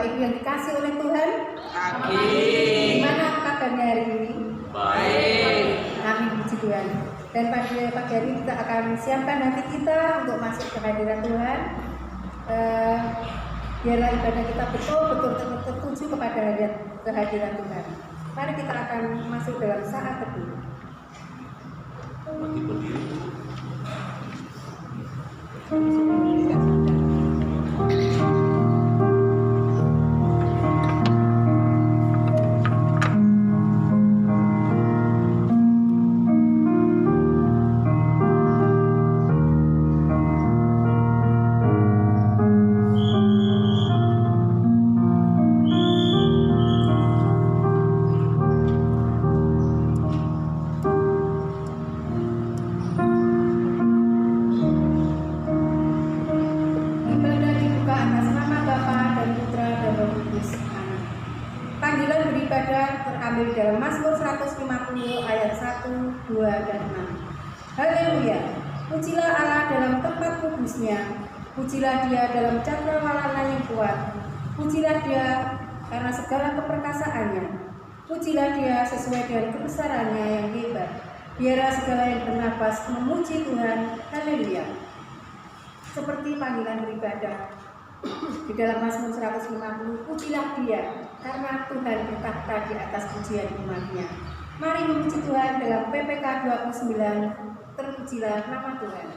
Ibu yang dikasih oleh Tuhan? Amin. Gimana kabarnya hari ini? Baik. Amin, puji Tuhan. Dan pada pagi hari kita akan siapkan hati kita untuk masuk ke hadirat Tuhan. Biarlah ibadah kita betul-betul tertuju kepada kehadiran Tuhan. Mari kita akan masuk dalam saat teduh. Bagi berdiri. Terambil dalam Mazmur 150 ayat 1, 2, dan 6. Haleluya. Pujilah Allah dalam tempat kudusnya. Pujilah Dia dalam cakrawalanya yang kuat. Pujilah Dia karena segala keperkasaannya. Pujilah Dia sesuai dengan kebesarannya yang hebat. Biarlah segala yang bernapas memuji Tuhan. Haleluya. Seperti panggilan beribadah di dalam Mazmur 150, pujilah Dia karena Tuhan bertakhta di atas pujian umat-Nya. Mari memuji Tuhan dalam PPK 29, terpujilah nama Tuhan.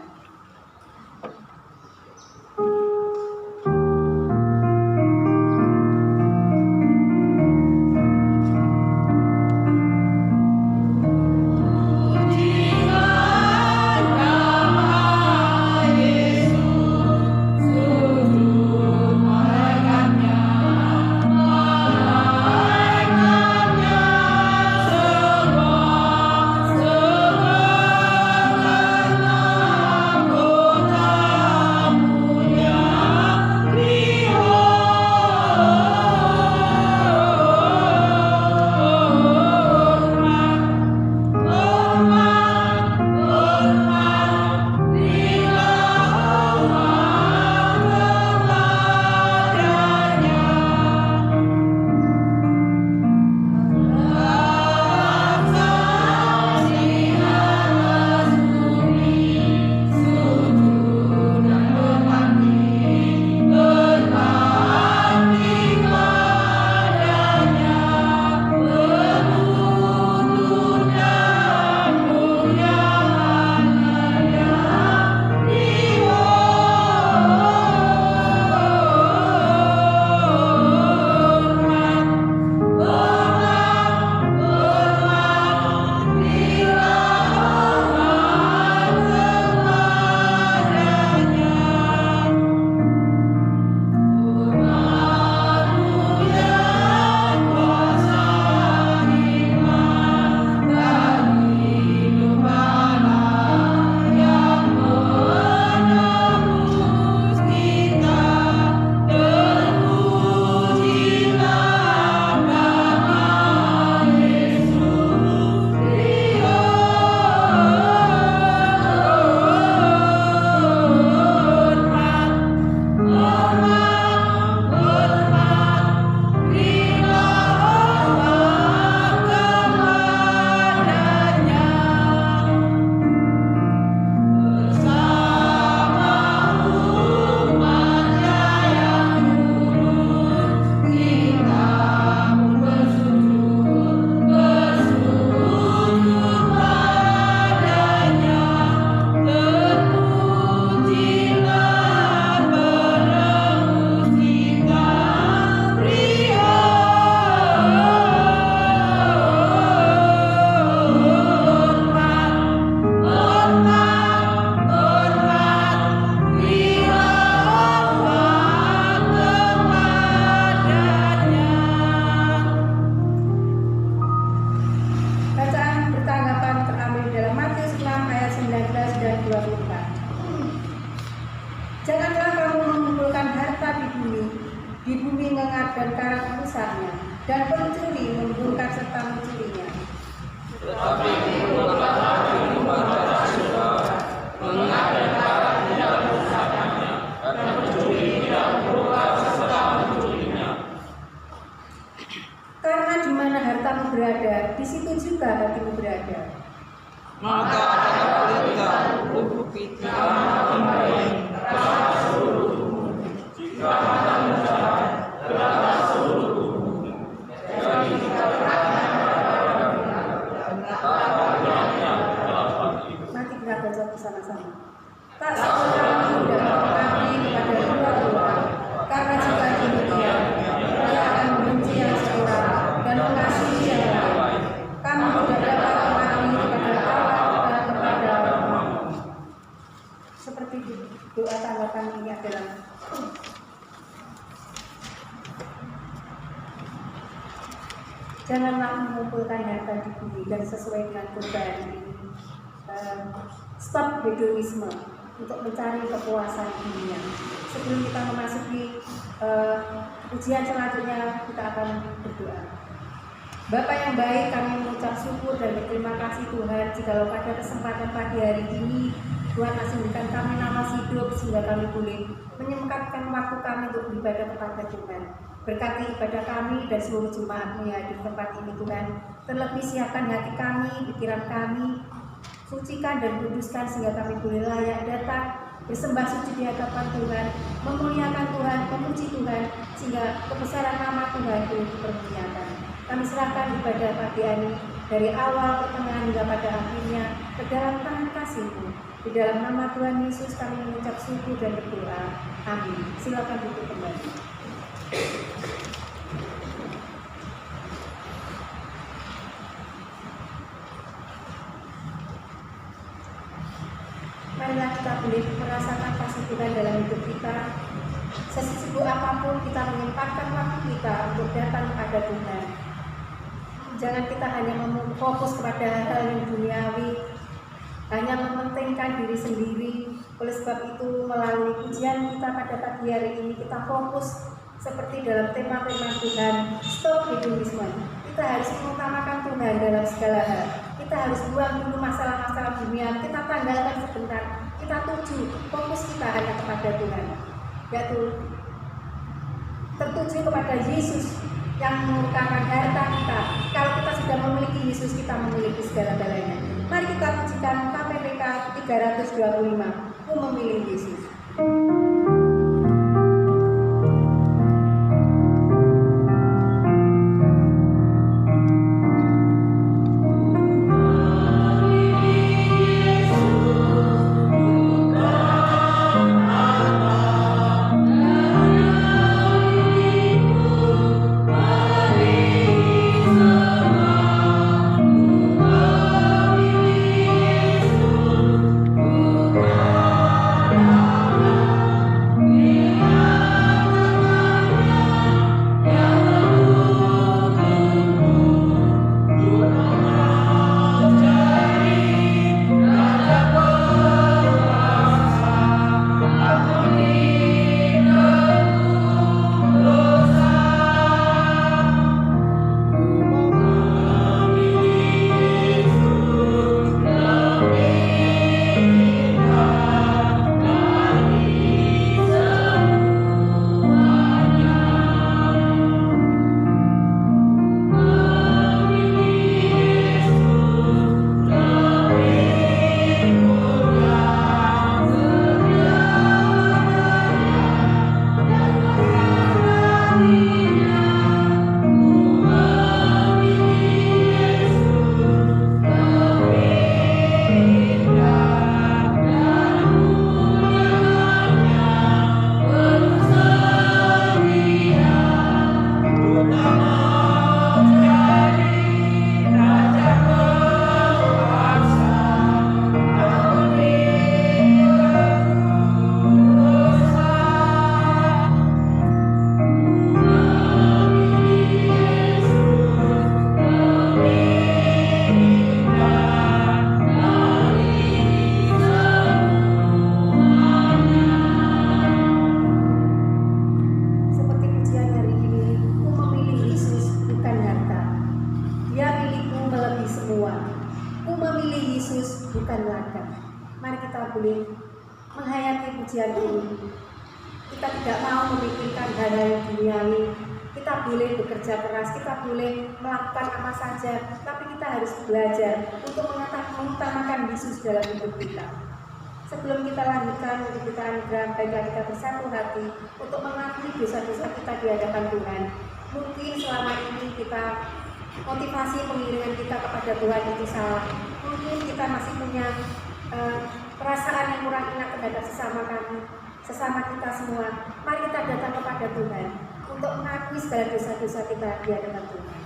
Dan karang besarnya, dan pencuri membongkar serta mencurinya. Tetapi mengumpulkan hati kepada saudara, mengadakan tidak rusaknya, dan pencuri tidak membongkar serta mencurinya. berada, di situ juga hatimu berada. Maka kita tubuh kita membaik terasa seluruh jika terasa seluruh jadi kita Nanti kita baca bersama-sama. Tak seorang mudah kami kepada dua-dua, karena jika demikian, ia akan membenci yang seorang dan mengasihi yang lain. Kamu tidak dapat mengabdi kepada Allah dan kepada Allah. Seperti doa tanggapan ini adalah janganlah mengumpulkan harta di bumi dan sesuai dengan kurban ini. Stop hedonisme untuk mencari kepuasan dunia. Sebelum kita memasuki ujian selanjutnya, kita akan berdoa. Bapa yang baik, kami mengucap syukur dan berterima kasih Tuhan jikalau pada kesempatan pagi hari ini Tuhan masih memberikan kami nafas hidup sehingga kami boleh menyempatkan waktu kami untuk beribadah kepada Tuhan. Berkati ibadah kami dan seluruh jemaat-Mu yang di tempat ini Tuhan. Terlebih siapkan hati kami, pikiran kami, sucikan dan kuduskan sehingga kami boleh layak datang bersembah sujud di hadapan Tuhan, memuliakan Tuhan, memuji Tuhan sehingga kebesaran nama Tuhan boleh dipermuliakan. Kami serahkan ibadah pagi ini dari awal, pertengahan hingga pada akhirnya ke dalam tangan kasih-Mu. Di dalam nama Tuhan Yesus kami mengucap syukur dan berdoa. Amin. Silakan duduk kembali. Marilah kita boleh merasakan kasih Tuhan dalam hidup kita. Sesibuk apapun kita menyempatkan waktu kita untuk datang kepada Tuhan. Jangan kita hanya fokus kepada hal yang duniawi, hanya mementingkan diri sendiri. Oleh sebab itu, melalui ujian kita pada pagi hari ini, kita fokus seperti dalam tema-tema Tuhan, stop hedonisme. Kita harus mengutamakan Tuhan dalam segala hal. Kita harus buang dulu masalah-masalah dunia, kita tanggalkan sebentar. Kita tuju, fokus kita hanya kepada Tuhan, yaitu tertuju kepada Yesus yang merupakan harta kita. Kalau kita sudah memiliki Yesus, kita memiliki segala-galanya. Mari kita pujikan KPPK 325, Ku Memilih Yesus. boleh menghayati pujian ini. Kita tidak mau memikirkan hal-hal duniawi. Kita boleh bekerja keras, kita boleh melakukan apa saja, tapi kita harus belajar untuk mengutamakan Yesus dalam hidup kita. Sebelum kita lanjutkan, untuk kita anugerah, baiklah kita bersatu hati untuk mengakui dosa-dosa kita di hadapan Tuhan. Mungkin selama ini kita motivasi pengiringan kita kepada Tuhan itu salah. Mungkin kita masih punya perasaan yang kurang enak terhadap sesama kita semua. Mari kita datang kepada Tuhan untuk mengakui segala dosa-dosa kita di hadapan Tuhan.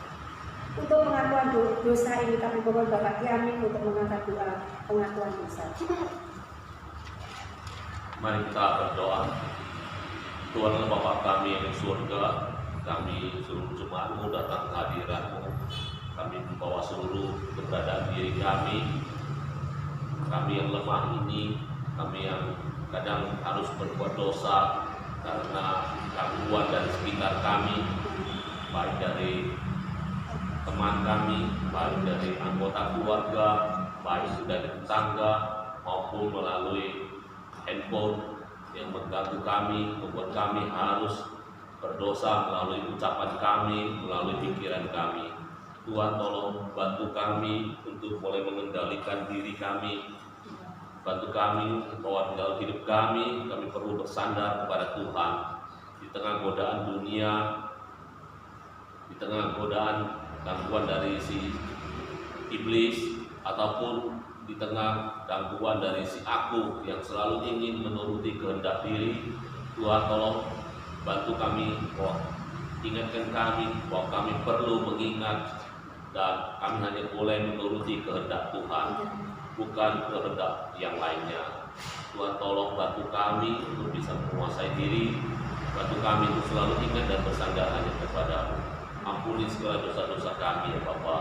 Untuk pengakuan dosa ini kami mohon Bapak Kiamin untuk mengangkat doa pengakuan dosa. Mari kita berdoa. Tuhan Bapa kami yang di surga, kami seluruh jemaat-Mu datang ke hadirat-Mu. Kami membawa seluruh keberadaan diri kami yang lemah ini, kami yang kadang harus berbuat dosa karena gangguan dari sekitar kami, baik dari teman kami, baik dari anggota keluarga, baik dari tetangga, maupun melalui handphone yang mengganggu kami, membuat kami harus berdosa melalui ucapan kami, melalui pikiran kami. Tuhan tolong bantu kami untuk mulai mengendalikan diri kami. Bantu kami bahwa di dalam hidup kami perlu bersandar kepada Tuhan. Di tengah godaan dunia, di tengah godaan gangguan dari si iblis, ataupun di tengah gangguan dari si aku yang selalu ingin menuruti kehendak diri, Tuhan tolong bantu kami, ingatkan kami bahwa kami perlu mengingat dan kami hanya boleh menuruti kehendak Tuhan, bukan kehendak yang lainnya. Tuhan tolong bantu kami untuk bisa menguasai diri, bantu kami untuk selalu ingat dan bersandar hanya kepada-Mu. Ampuni segala dosa-dosa kami ya Bapa,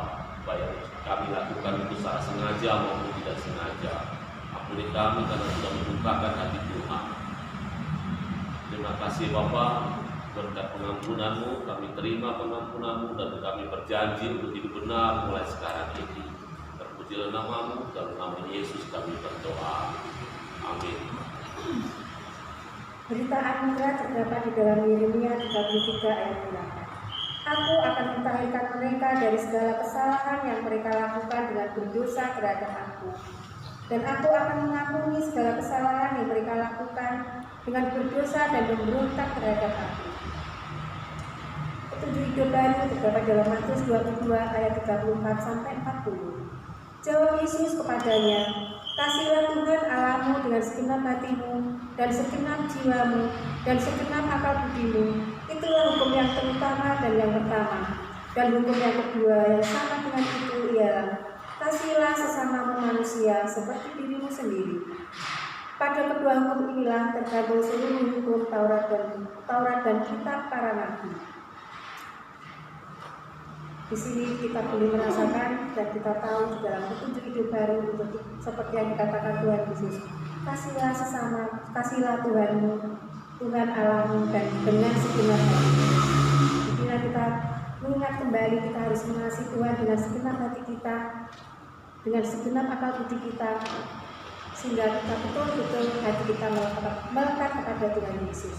baik kami lakukan itu secara sengaja maupun tidak sengaja. Ampuni kami karena sudah membukakan hati Tuhan. Terima kasih Bapa, berkat pengampunan-Mu kami terima pengampunan-Mu dan kami berjanji untuk hidup benar mulai sekarang ini. Terpujilah nama-Mu, dalam nama Yesus kami berdoa. Amin. Berita anugerah terdapat di dalam Yeremia 33 ayat 8. Aku akan mentahirkan mereka dari segala kesalahan yang mereka lakukan dengan berdosa terhadap Aku. Dan Aku akan mengampuni segala kesalahan yang mereka lakukan dengan berdosa dan memberontak terhadap Aku. Petunjuk hidup baru terdapat dalam Matius 22 ayat 34 sampai 40. Jawab Yesus kepadanya, kasihlah Tuhan Allahmu dengan segenap hatimu dan segenap jiwamu dan segenap akal budimu. Itulah hukum yang terutama dan yang pertama. Dan hukum yang kedua yang sama dengan itu ialah kasihlah sesamamu manusia seperti dirimu sendiri. Pada kedua hukum inilah tergabung seluruh hukum Taurat dan kitab para nabi. Di sini kita boleh merasakan dan kita tahu di dalam petunjuk hidup baru untuk seperti yang dikatakan Tuhan Yesus. Kasihlah Tuhanmu, Tuhan Allahmu dan dengan segenap hati. Bila kita mengingat kembali kita harus mengasihi Tuhan dengan segenap hati kita, dengan segenap akal budi kita, sehingga kita betul-betul hati kita melekat kepada Tuhan Yesus.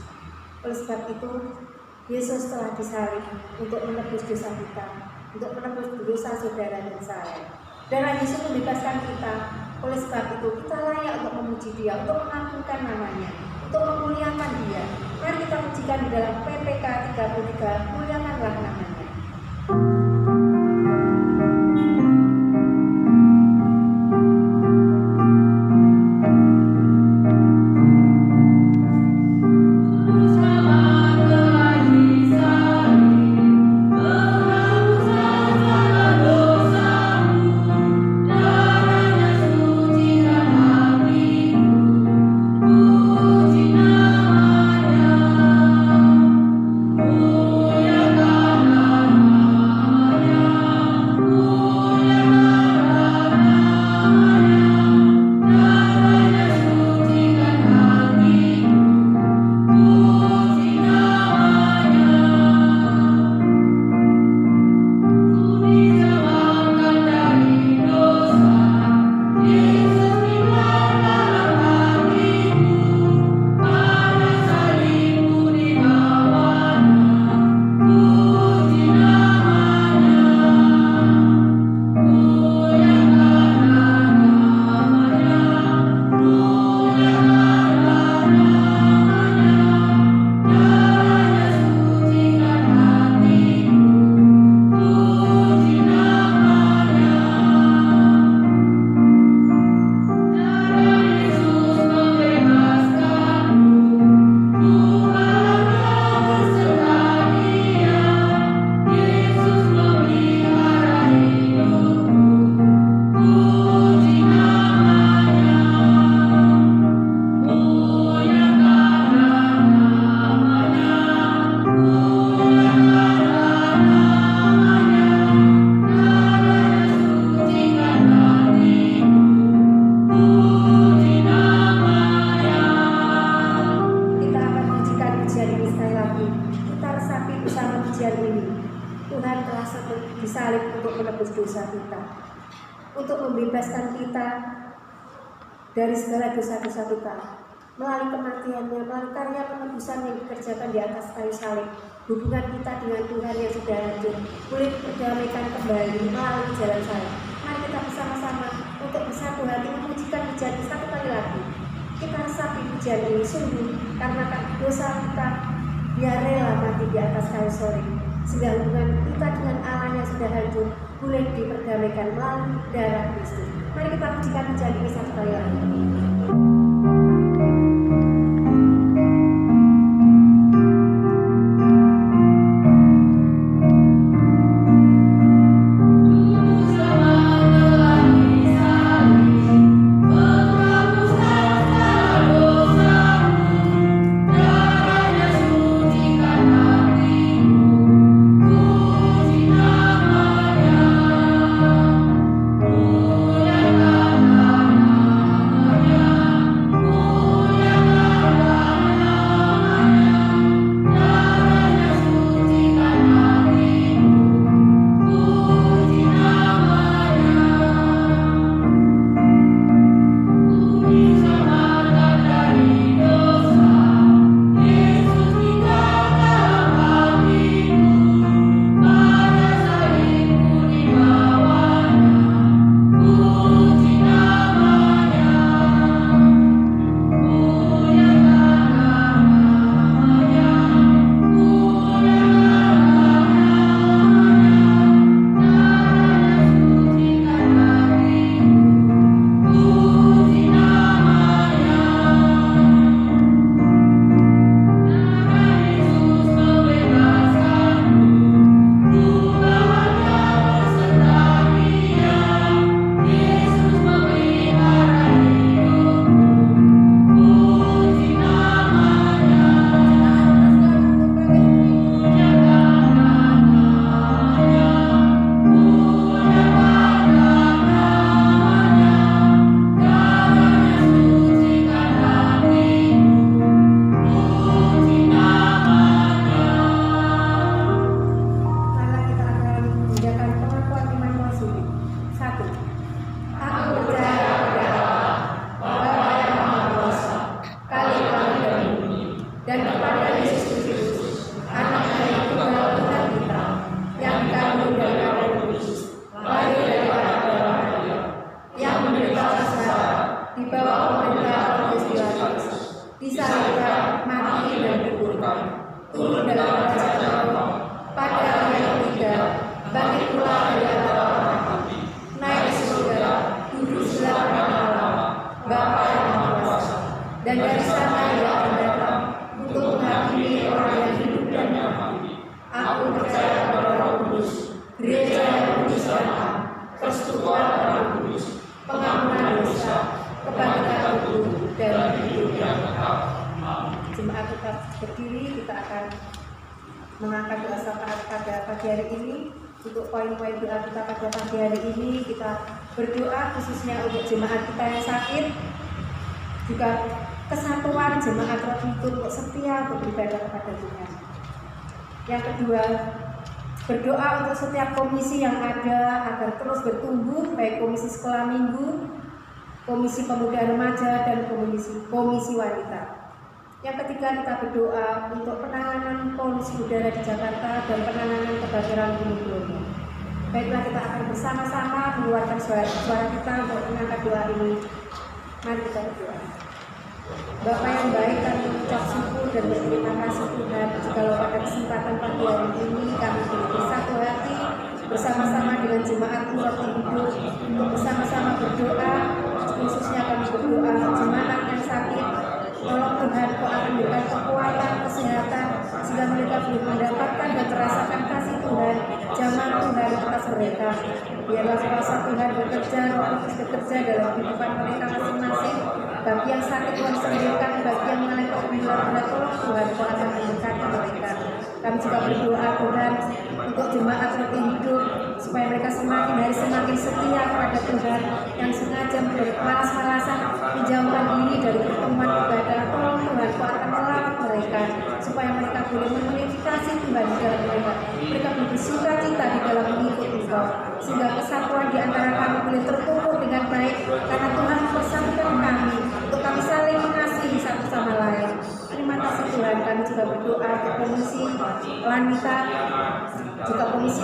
Oleh sebab itu, Yesus telah disalib untuk menebus dosa kita, untuk menebus dosa saudara dan saya. Darah Yesus membebaskan kita. Oleh sebab itu kita layak untuk memuji Dia, untuk mengagungkan namanya, untuk memuliakan Dia. Mari kita pujikan di dalam PPK 33, muliakanlah namanya. Muliakan ini, Tuhan telah disalib untuk menebus dosa kita, untuk membebaskan kita dari segala dosa-dosa kita. Melalui kematiannya, melalui karya penebusan yang dikerjakan di atas kayu salib, hubungan kita dengan Tuhan yang sudah hancur boleh diperdamaikan kembali melalui jalan salib. Mari kita bersama-sama untuk bersatu hati memujikan pujian satu kali lagi. Kita resapi pujian ini sungguh karena dosa kita Dia rela mati di atas kayu salib, sehingga hubungan kita dengan Allah yang sudah hancur boleh diperdamaikan melalui darah Kristus. Mari kita pujikan pujian ini satu kali lagi. Jemaat tetap berdiri, kita akan mengangkat doa syafaat pada pagi hari ini. Untuk poin-poin doa kita pada pagi hari ini, kita berdoa khususnya untuk jemaat kita yang sakit, juga kesatuan jemaat roh untuk setia untuk beribadah kepada Tuhan. Yang kedua, berdoa untuk setiap komisi yang ada agar terus bertumbuh, baik komisi sekolah minggu, komisi pemuda remaja, dan komisi wanita. Yang ketiga, kita berdoa untuk penanganan polusi udara di Jakarta dan penanganan kebakaran Gunung Bromo. Baiklah, kita akan bersama-sama mengeluarkan suara kita untuk mengangkat doa ini. Mari kita berdoa. Bapa yang baik, kami mengucap syukur dan berterima kasih Tuhan, jikalau pada kesempatan pagi hari ini kami bersatu hati bersama-sama dengan jemaat Roti Hidup untuk bersama-sama berdoa. Khususnya kami berdoa untuk jemaat yang sakit. Tolong Tuhan, Kau akan berikan kekuatan, kesehatan, sehingga mereka boleh mendapatkan dan merasakan kasih Tuhan, zaman Tuhan atas mereka. Biarlah kuasa Tuhan bekerja, Roh Kudus bekerja dalam kehidupan mereka masing-masing. Bagi yang sakit Tuhan sembuhkan, bagi yang mengalami kesembuhan tolong Tuhan, Kau akan memberkati mereka. Kami juga berdoa Tuhan untuk jemaat Roti Hidup, supaya mereka semakin hari semakin setia kepada Tuhan, yang sengaja bermalas-malasan menjauhkan diri dari pertemuan ibadah. Tolong Tuhan, Kau akan melawat mereka supaya mereka boleh memiliki kasih Tuhan di dalam mereka. Mereka boleh bersuka cita di dalam mengikut Engkau, sehingga kesatuan di antara kami boleh tertumbuh dengan baik, karena Tuhan mempersatukan kami untuk kami saling mengasihi satu sama lain. Terima kasih Tuhan. Kami juga berdoa untuk komisi wanita, juga komisi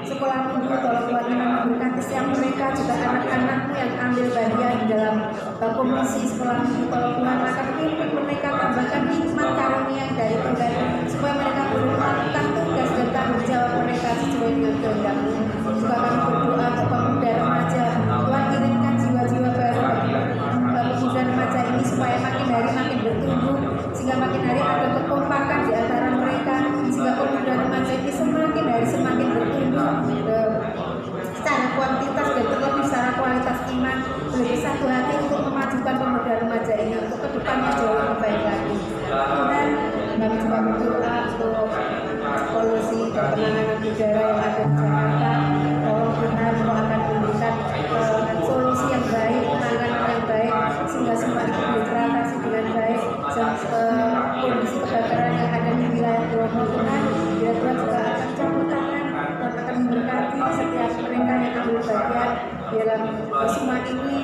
sekolah minggu, tolong Tuhan memberkati setiap mereka, juga anak-anakmu yang ambil bagian di dalam komisi sekolah minggu, tolong Tuhan akan pimpin mereka, tambahkan hikmat karunia dari Tuhan, supaya mereka boleh melakukan tugas dan tanggung jawab mereka sesuai dengan kehendak-Mu. Juga kami berdoa untuk pemuda remaja, Tuhan kirimkan jiwa-jiwa baru bagi pemuda remaja ini supaya makin hari makin bertumbuh, sehingga makin hari ada kekompakan di antara mereka, sehingga pemuda remaja ini semakin hari semakin bertumbuh secara kuantitas dan terlebih secara kualitas iman, bersatu hati untuk memajukan pemuda remaja ini untuk kedepannya jauh lebih baik lagi. Tuhan, kami juga berdoa untuk polusi dan penanganan udara yang ada di Jakarta. Tolong Tuhan, Kau akan memberikan solusi yang baik, penanganan yang baik, sehingga semua itu boleh teratasi dengan baik. Kondisi kebakaran yang ada di wilayah Bromo, Tuhan, biar Tuhan juga akan campur tangan dan akan memberkati setiap mereka yang ambil bagian dalam semua ini.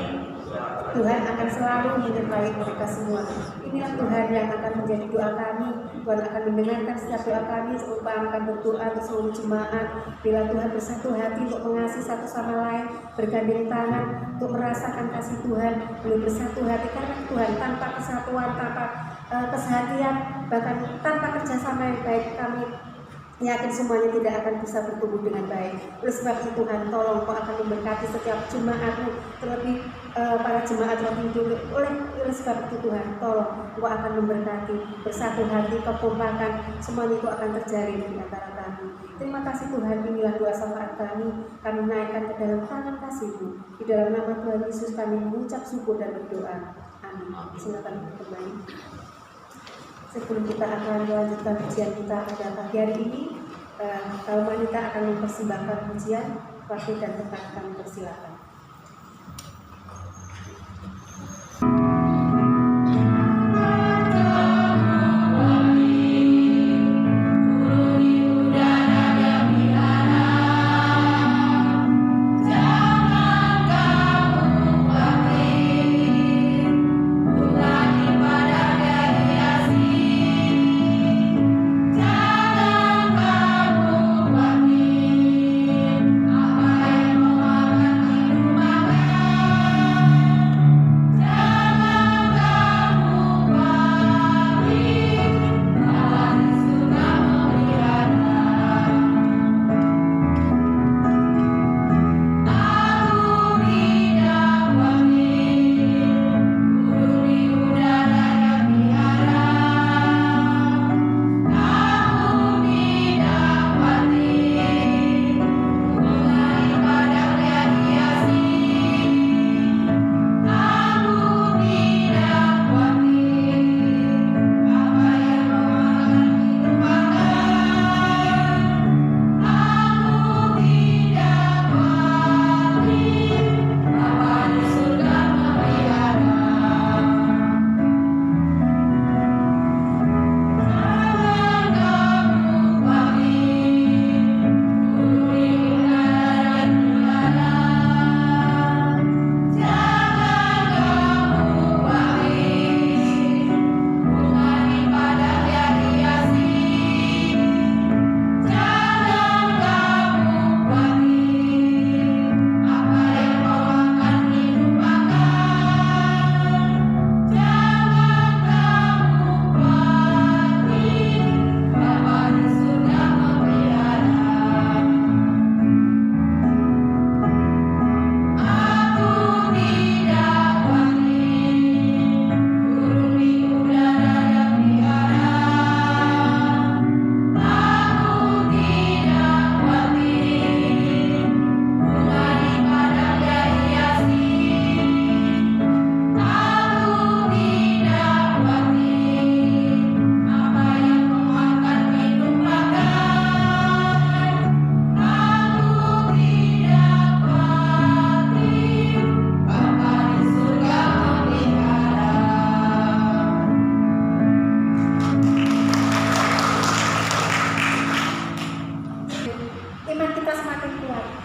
Tuhan akan selalu menyertai mereka semua. Inilah Tuhan yang akan menjadi doa kami. Tuhan akan mendengarkan setiap doa kami, seumpama akan berdoa untuk seluruh jemaat. Bila Tuhan bersatu hati untuk mengasihi satu sama lain, bergandeng tangan untuk merasakan kasih Tuhan, belum bersatu hati karena Tuhan, tanpa kesatuan, tanpa kesehatian, bahkan tanpa kerjasama yang baik, kami yakin semuanya tidak akan bisa bertumbuh dengan baik. Oleh sebab itu Tuhan, tolong Kau akan memberkati setiap jemaat-Mu, terlebih para jemaat yang hidup. Oleh sebab itu Tuhan, tolong Kau akan memberkati bersatu hati, kekompakan, semua itu akan terjadi di antara kami. Terima kasih Tuhan, inilah doa syafaat kami naikkan ke dalam tangan kasih-Mu. Di dalam nama Tuhan Yesus kami mengucap syukur dan berdoa. Amin. Silakan kembali. Sebelum kita akan melanjutkan pujian kita pada pagi hari ini, kaum wanita akan mempersembahkan pujian. Waktu dan tempat kami persilakan.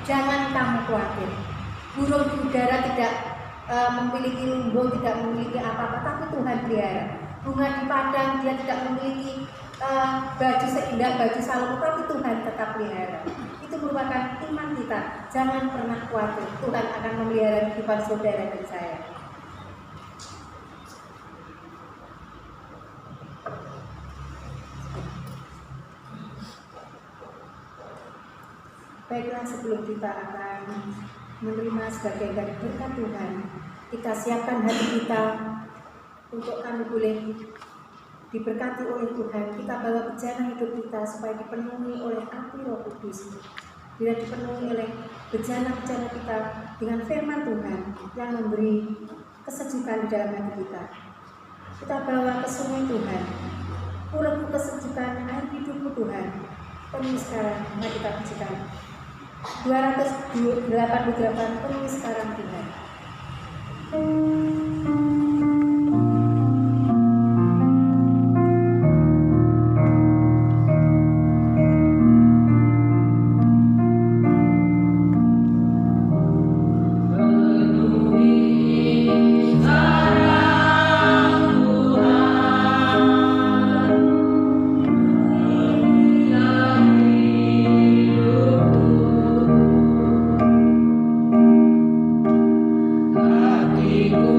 Jangan kamu khawatir. Burung di udara tidak memiliki lumbung, tidak memiliki apa-apa, tapi Tuhan pelihara. Bunga di padang dia tidak memiliki baju seindah baju Salomo, tapi Tuhan tetap pelihara. Itu merupakan iman kita. Jangan pernah khawatir, Tuhan akan memelihara kehidupan saudara dan saya. Baiklah, sebelum kita akan menerima sebagian dari berkat Tuhan, kita siapkan hati kita untuk kami boleh diberkati oleh Tuhan. Kita bawa bejana hidup kita supaya dipenuhi oleh api Roh Kudus. Bila dipenuhi oleh bejana-bejana kita dengan firman Tuhan yang memberi kesejukan di dalam hati kita. Kita bawa ke sungai Tuhan. Urutku kesejukan air hidupmu Tuhan. Penuhi sekarang, mari kita pujikan. 288 penuhi sekarang Tuhan. Hatiku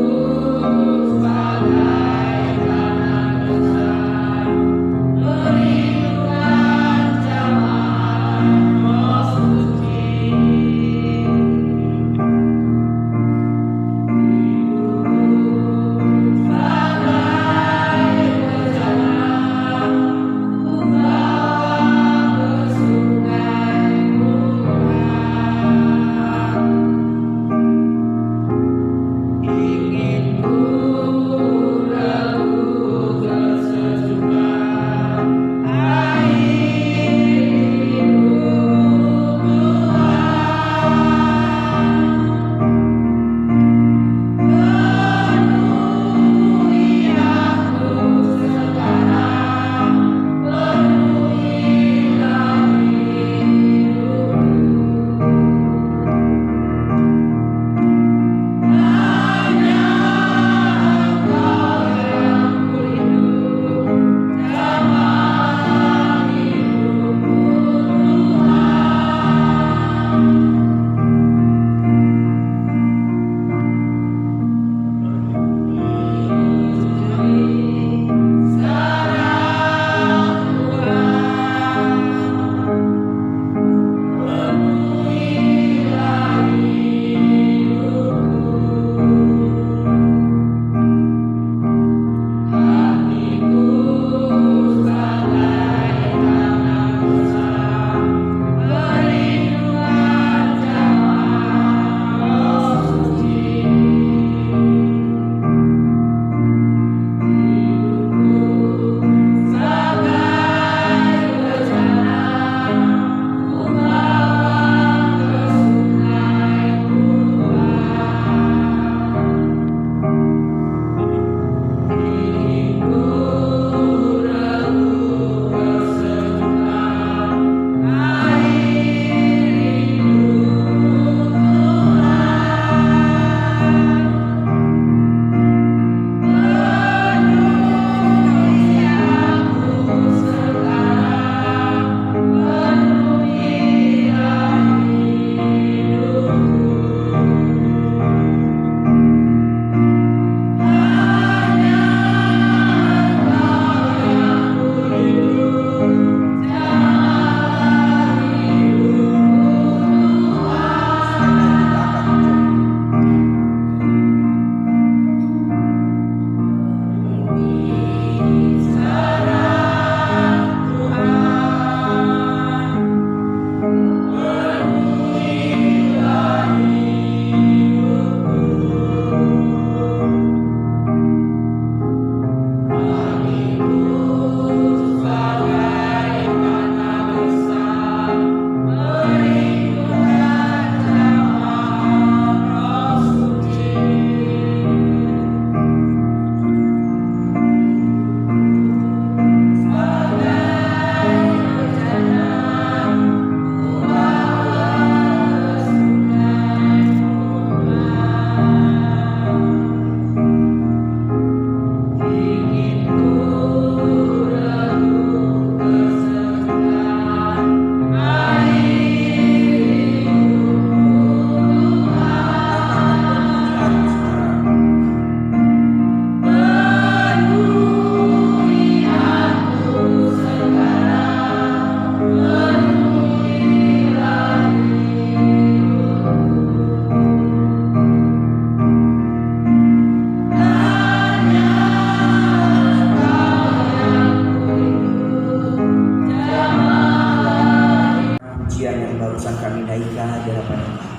barusan kami naikkan di hadapan Engkau,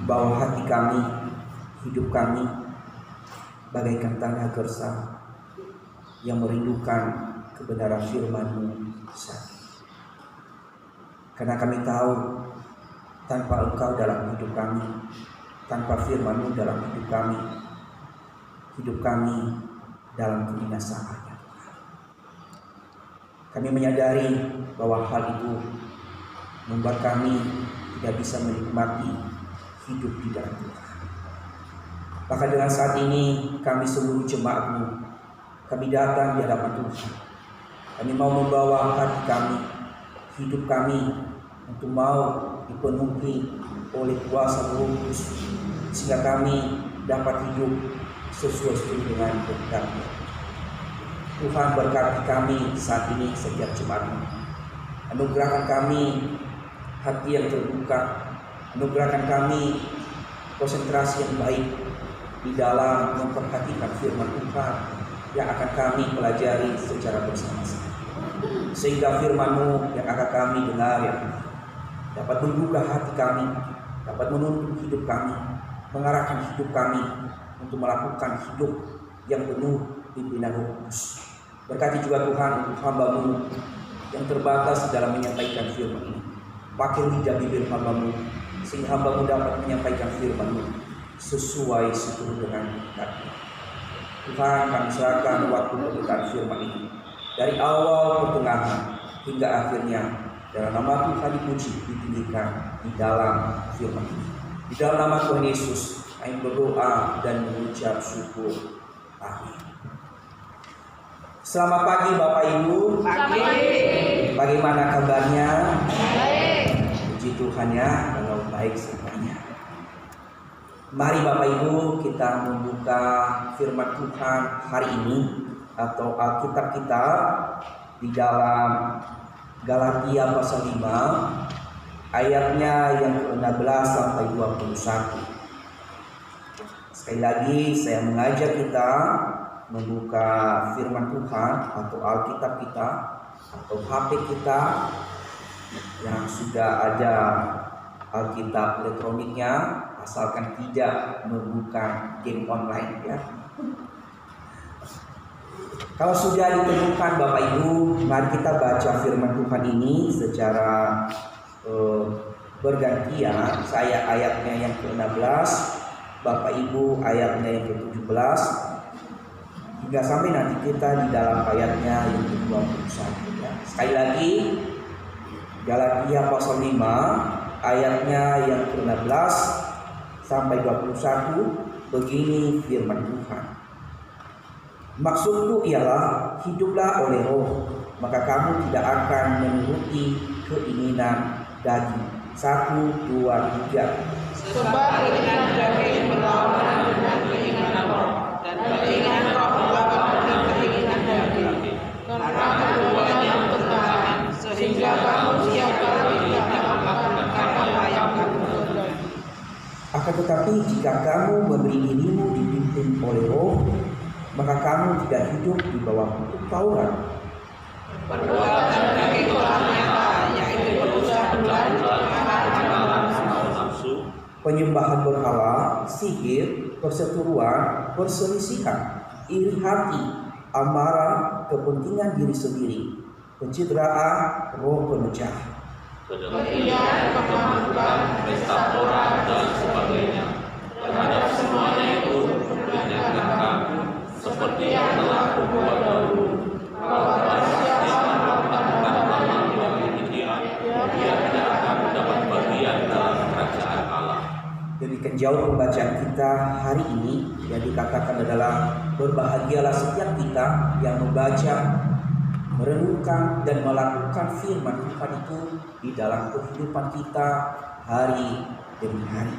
bahwa hati kami, hidup kami bagaikan tanah gersang yang merindukan kebenaran firman-Mu saat ini. Karena kami tahu tanpa Engkau dalam hidup kami, tanpa firman-Mu dalam hidup kami dalam kebinasaan. Kami menyadari bahwa hal itu membuat kami tidak bisa menikmati hidup di dalam Tuhan. Maka dengan saat ini kami seluruh jemaat-Mu, kami datang di hadapan Tuhan. Kami mau membawa hati kami, hidup kami untuk mau dipenuhi oleh kuasa Roh Kudus, sehingga kami dapat hidup sesuai dengan kehendak-Mu. Tuhan berkati kami saat ini setiap jemaat. Anugerahkan kami hati yang terbuka, anugerahkan kami konsentrasi yang baik di dalam memperhatikan firman Tuhan yang akan kami pelajari secara bersama-sama, sehingga firman-Mu yang akan kami dengar ya dapat menggugah hati kami, dapat menuntun hidup kami, mengarahkan hidup kami untuk melakukan hidup yang penuh pimpinan Roh Kudus. Berkati juga Tuhan untuk hamba-Mu yang terbatas dalam menyampaikan firman ini. Pakai lidah bibir hamba-Mu sehingga hamba-Mu dapat menyampaikan firman-Mu sesuai seturut dengan kehendak-Mu. Tuhan, kami serahkan waktu pemberitaan firman ini dari awal, pertengahan hingga akhirnya. Dalam nama Tuhan dipuji, ditinggikan di dalam firman ini. Di dalam nama Tuhan Yesus, kami berdoa dan mengucap syukur. Amin. Selamat pagi Bapak Ibu. Pagi. Bagaimana kabarnya? Baik. Puji Tuhan ya, kalau baik semuanya. Mari Bapak Ibu kita membuka firman Tuhan hari ini atau Alkitab kita di dalam Galatia pasal 5 ayatnya yang ke-16 sampai 21. Sekali lagi saya mengajak kita membuka firman Tuhan atau Alkitab kita atau HP kita yang sudah ada Alkitab elektroniknya, asalkan tidak membuka game online ya. Kalau sudah ditemukan Bapak Ibu, mari kita baca firman Tuhan ini secara bergantian. Saya ayatnya yang ke-16, Bapak Ibu ayatnya yang ke-17, hingga sampai nanti kita di dalam ayatnya yang ke-21 ya. Sekali lagi, Galatia pasal 5 ayatnya yang ke-16 sampai 21, begini firman Tuhan. Maksudku ialah hiduplah oleh Roh, maka kamu tidak akan menuruti keinginan daging. 1, 2, 3. Sebab keinginan daging berlawanan dengan keinginan roh, dan keinginan roh berlawanan dengan keinginan daging. Karena keduanya bertentangan, sehingga kamu setiap kali tidak melakukan apa yang kamu kehendaki. Akan tetapi jika kamu memberi dirimu dipimpin oleh Roh, maka kamu tidak hidup di bawah hukum Taurat. Perbuatan daging telah nyata, yaitu perbuatan nafsu, Penyembahan berhala, sihir, perseteruan, perselisihan, iri hati, amarah, kepentingan diri sendiri, pencitraan, roh pemecah, kedengkian, kemampuan, pesta pora dan sebagainya. Terhadap semuanya itu peringatkan seperti yang telah kubuat dahulu. Kalau barang siapa melakukan hal yang demikian, dia tidak akan mendapat bagian dalam kerajaan Allah. Jadi jauh pembacaan kita hari ini yang dikatakan adalah berbahagialah setiap kita yang membaca, merenungkan dan melakukan firman Tuhan itu di dalam kehidupan kita hari demi hari.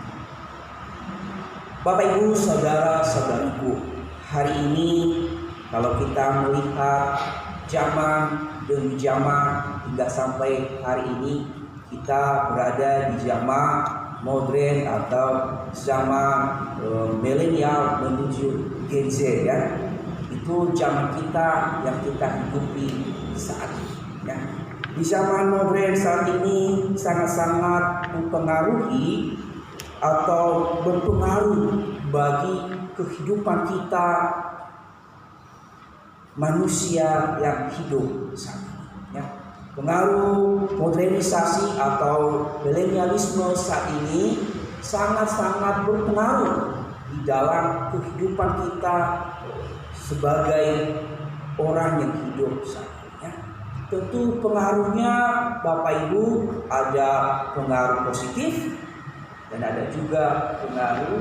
Bapak Ibu, saudara-saudariku, hari ini kalau kita melihat zaman demi zaman hingga sampai hari ini kita berada di zaman modern atau zaman milenial menuju Gen Z ya. Itu zaman kita yang kita hidupi saat ini ya. di zaman modern saat ini sangat-sangat mempengaruhi atau berpengaruh bagi kehidupan kita manusia yang hidup saat ini. Ya. Pengaruh modernisasi atau milenialisme saat ini sangat-sangat berpengaruh di dalam kehidupan kita sebagai orang yang hidup saat ini. Ya. Tentu pengaruhnya Bapak Ibu ada pengaruh positif dan ada juga pengaruh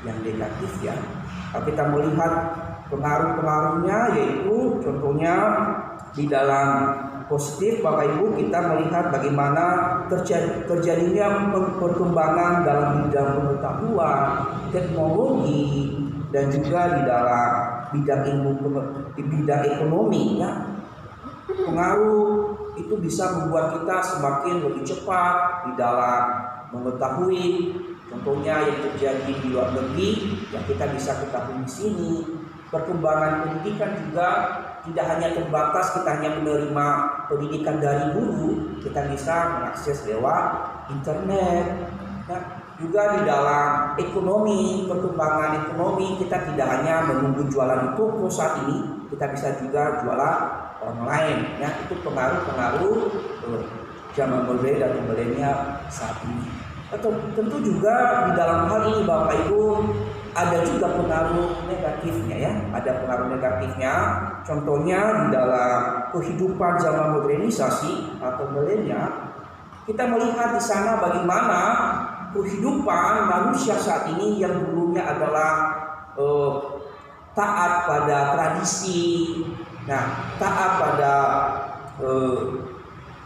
yang negatif ya. Kalau kita melihat pengaruh-pengaruhnya yaitu contohnya di dalam positif Bapak Ibu kita melihat bagaimana terjadinya perkembangan dalam bidang pengetahuan, teknologi dan juga di dalam bidang bidang ekonomi ya. Pengaruh itu bisa membuat kita semakin lebih cepat di dalam mengetahui contohnya yang terjadi di luar negeri yang kita bisa ketahui di sini. Perkembangan pendidikan juga tidak hanya terbatas kita hanya menerima pendidikan dari guru, kita bisa mengakses lewat internet. Nah, juga di dalam ekonomi, perkembangan ekonomi kita tidak hanya menunggu jualan di toko saat ini, kita bisa juga jualan online. Ya, itu pengaruh-pengaruh zaman modern dan milenial saat ini. Tentu juga di dalam hal ini Bapak Ibu ada juga pengaruh negatifnya ya, ada pengaruh negatifnya. Contohnya di dalam kehidupan zaman modernisasi atau milenial, kita melihat di sana bagaimana kehidupan manusia saat ini yang dulunya adalah taat pada tradisi, nah taat pada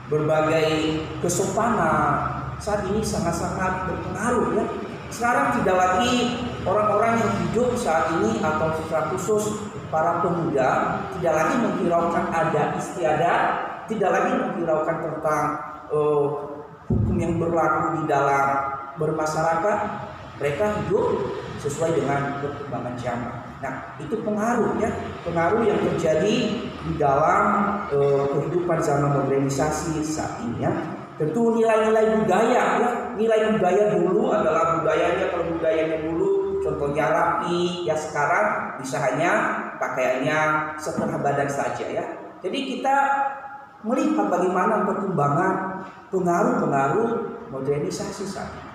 berbagai kesopanan, saat ini sangat-sangat berpengaruh ya. Sekarang tidak lagi orang-orang yang hidup saat ini atau secara khusus para pemuda tidak lagi menghiraukan adat istiadat, tidak lagi menghiraukan tentang hukum yang berlaku di dalam bermasyarakat. Mereka hidup sesuai dengan perkembangan zaman. Nah, itu pengaruh ya, pengaruh yang terjadi di dalam kehidupan zaman modernisasi saat ini ya. Tentu nilai-nilai budaya ya, nilai budaya dulu adalah budayanya, kalau budayanya dulu contohnya rapi ya, sekarang bisa hanya pakaiannya setengah badan saja ya. Jadi kita melihat bagaimana perkembangan pengaruh-pengaruh modernisasi saat ini.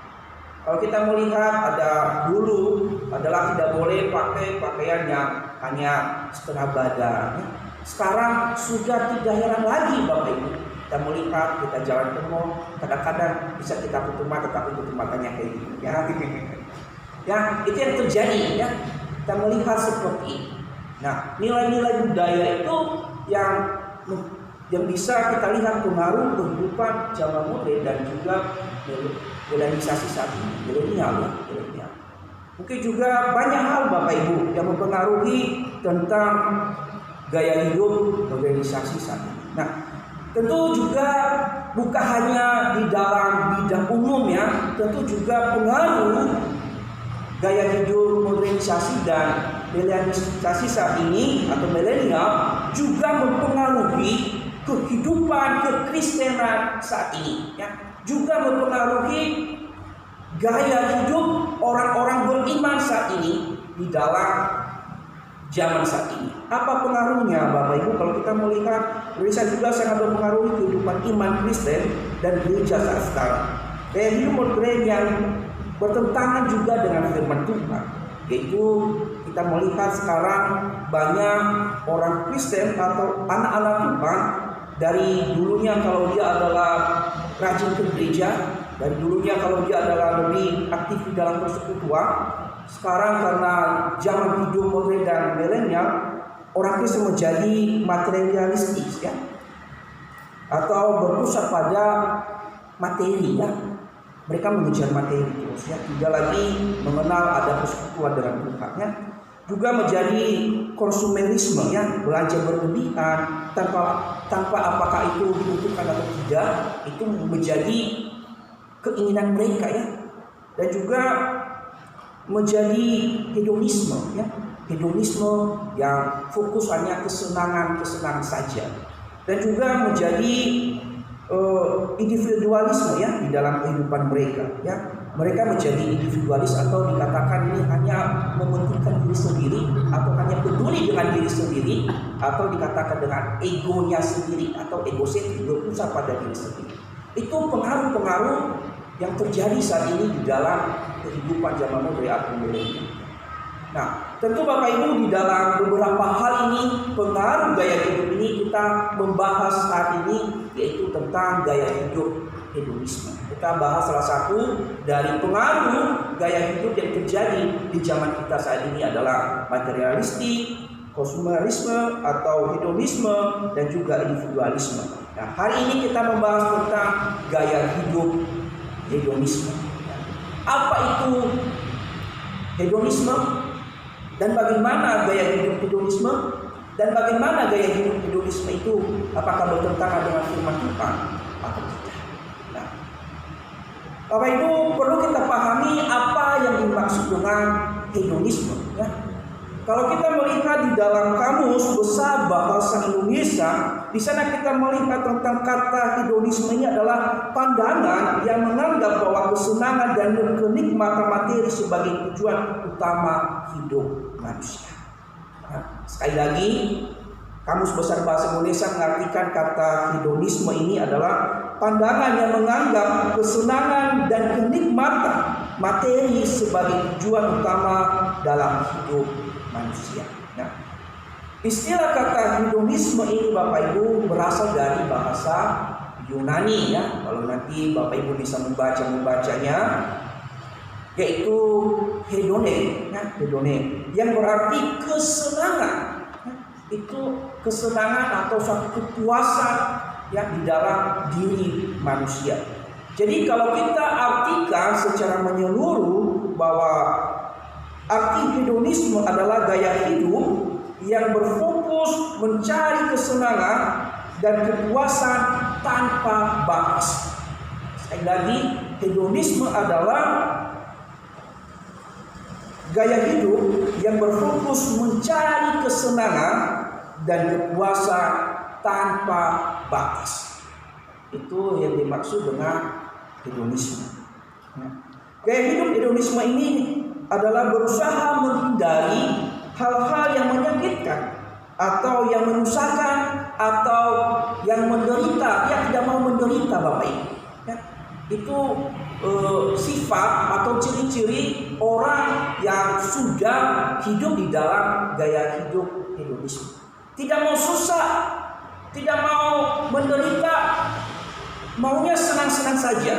Kalau kita melihat ada dulu adalah tidak boleh pakai pakaian yang hanya setengah badan. Sekarang sudah tidak heran lagi Bapak Ibu. Kita melihat, kita jalan ke mall, kadang-kadang bisa kita tutup mata tapi tutup matanya kayak gitu ya. Ya, itu yang terjadi ya. Kita melihat seperti ini. Nah, nilai-nilai budaya itu yang bisa kita lihat pengaruh kehidupan zaman modern dan juga modernisasi saat ini, milenial ya. Mungkin juga banyak hal Bapak Ibu yang mempengaruhi tentang gaya hidup modernisasi saat ini. Nah, tentu juga bukan hanya di dalam bidang umum ya, tentu juga pengaruh gaya hidup modernisasi dan milenialisasi saat ini atau milenial juga mempengaruhi kehidupan kekristenan saat ini ya, juga mempengaruhi gaya hidup orang-orang beriman saat ini di dalam zaman saat ini. Apa pengaruhnya Bapak Ibu? Kalau kita melihat gereja juga sangat mempengaruhi kehidupan iman Kristen dan gereja saat sekarang. Gaya hidup modern yang bertentangan juga dengan firman Tuhan, yaitu kita melihat sekarang banyak orang Kristen atau anak-anak Tuhan dari dulunya kalau dia adalah rajin ke gereja, dari dulunya kalau dia adalah lebih aktif di dalam persekutuan, sekarang karena zaman hidup modern dan milenial, orang Kristen menjadi materialistis ya, atau berpusat pada materi ya. Mereka mengejar materi terus ya, tidak lagi mengenal ada persekutuan dengan Tuhan ya. Juga menjadi konsumerisme ya, belanja berlebihan tanpa apakah itu dibutuhkan atau tidak, itu menjadi keinginan mereka ya. Dan juga menjadi hedonisme ya, hedonisme yang fokus hanya kesenangan saja. Dan juga menjadi individualisme ya di dalam kehidupan mereka ya. Mereka menjadi individualis atau dikatakan ini hanya mementingkan diri sendiri atau hanya peduli dengan diri sendiri atau dikatakan dengan egonya sendiri atau egosentrik, berpusat pada diri sendiri. Itu pengaruh-pengaruh yang terjadi saat ini di dalam kehidupan zaman modern milenial. Nah, tentu Bapak Ibu di dalam beberapa hal ini, pengaruh gaya hidup ini kita membahas saat ini, yaitu tentang gaya hidup hedonisme. Kita bahas salah satu dari pengaruh gaya hidup yang terjadi di zaman kita saat ini adalah materialistik, konsumerisme atau hedonisme, dan juga individualisme. Nah, hari ini kita membahas tentang gaya hidup hedonisme. Apa itu hedonisme? Dan bagaimana gaya hidup hedonisme? Dan bagaimana gaya hidup hedonisme itu apakah bertentangan dengan firman Tuhan atau tidak? Nah, Bapak Ibu, perlu kita pahami apa yang dimaksud dengan hedonisme ya. Kalau kita melihat di dalam kamus besar bahasa Indonesia, di sana kita melihat tentang kata hedonisme ini adalah pandangan yang menganggap bahwa kesenangan dan kenikmatan materi sebagai tujuan utama hidup manusia. Nah, sekali lagi, kamus besar bahasa Indonesia mengartikan kata hedonisme ini adalah pandangan yang menganggap kesenangan dan kenikmatan materi sebagai tujuan utama dalam hidup manusia. Nah, istilah kata hedonisme ini Bapak Ibu berasal dari bahasa Yunani ya. Kalau nanti Bapak Ibu bisa membacanya, yaitu hedone, ya, hedone, yang berarti kesenangan. Ya, itu kesenangan atau suatu kepuasan ya di dalam diri manusia. Jadi kalau kita artikan secara menyeluruh bahwa arti hedonisme adalah gaya hidup yang berfokus mencari kesenangan dan kepuasan tanpa batas. Sekali lagi, hedonisme adalah gaya hidup yang berfokus mencari kesenangan dan kepuasan tanpa batas. Itu yang dimaksud dengan hedonisme. Gaya hidup hedonisme ini adalah berusaha menghindari hal-hal yang menyakitkan atau yang menyusahkan atau yang menderita. Dia tidak mau menderita Bapak Ibu ya. Itu sifat atau ciri-ciri orang yang sudah hidup di dalam gaya hidup hedonisme. Tidak mau susah, tidak mau menderita, maunya senang-senang saja,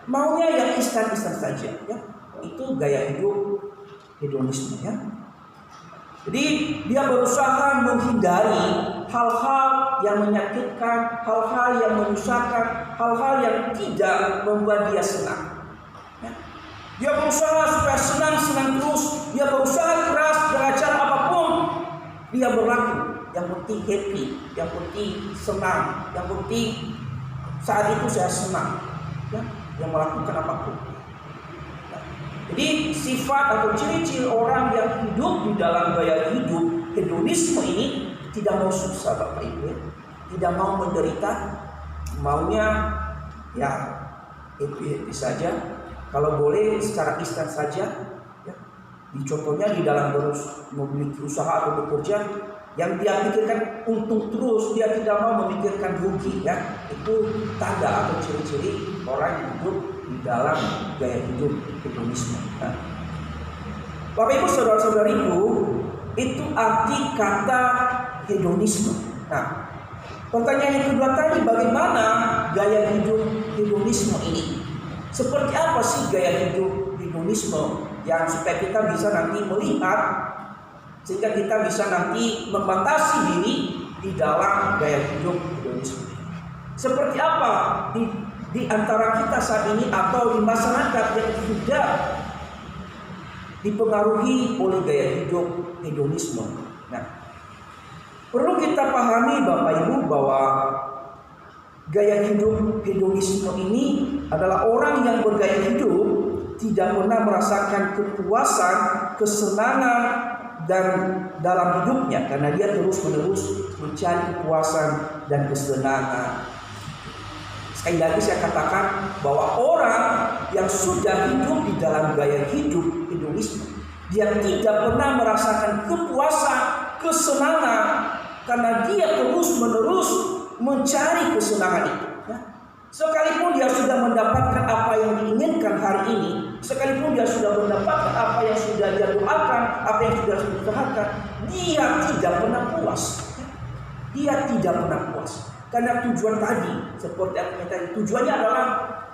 maunya yang instan-instan saja ya. Itu gaya hidup hedonisme ya. Jadi dia berusaha menghindari hal-hal yang menyakitkan, hal-hal yang menyusahkan, hal-hal yang tidak membuat dia senang ya. Dia berusaha supaya senang-senang terus. Dia berusaha keras dengan cara apapun dia berlaku. Yang penting happy, yang penting senang, yang penting saat itu saya senang ya, yang melakukan apapun. Jadi sifat atau ciri-ciri orang yang hidup di dalam gaya hidup hedonisme ini tidak mau susah Bapak Ibu, tidak mau menderita, maunya ya happy saja, kalau boleh secara instan saja ya. Contohnya di dalam memiliki usaha atau bekerja, yang dia pikirkan untung terus, dia tidak mau memikirkan rugi ya. Itu tanda atau ciri-ciri orang yang hidup di dalam gaya hidup hedonisme. Nah, Bapak Ibu saudara-saudariku, itu arti kata hedonisme. Nah, pertanyaan yang kedua tadi, bagaimana gaya hidup hedonisme ini? Seperti apa sih gaya hidup hedonisme yang supaya kita bisa nanti melihat, sehingga kita bisa nanti membatasi diri di dalam gaya hidup hedonisme? Seperti apa di antara kita saat ini atau di masyarakat yang sudah dipengaruhi oleh gaya hidup hedonisme? Nah, perlu kita pahami Bapak Ibu bahwa gaya hidup hedonisme ini adalah orang yang bergaya hidup tidak pernah merasakan kepuasan, kesenangan dan dalam hidupnya, karena dia terus-menerus mencari kepuasan dan kesenangan. Sekali lagi saya katakan bahwa orang yang sudah hidup di dalam gaya hidup hedonisme, dia tidak pernah merasakan kepuasan, kesenangan, karena dia terus-menerus mencari kesenangan itu. Sekalipun dia sudah mendapatkan apa yang diinginkan hari ini, sekalipun dia sudah mendapatkan apa yang sudah dia doakan, apa yang sudah dia usahakan, dia tidak pernah puas. Dia tidak pernah puas. Karena tujuan tadi, seperti yang tadi, tujuannya adalah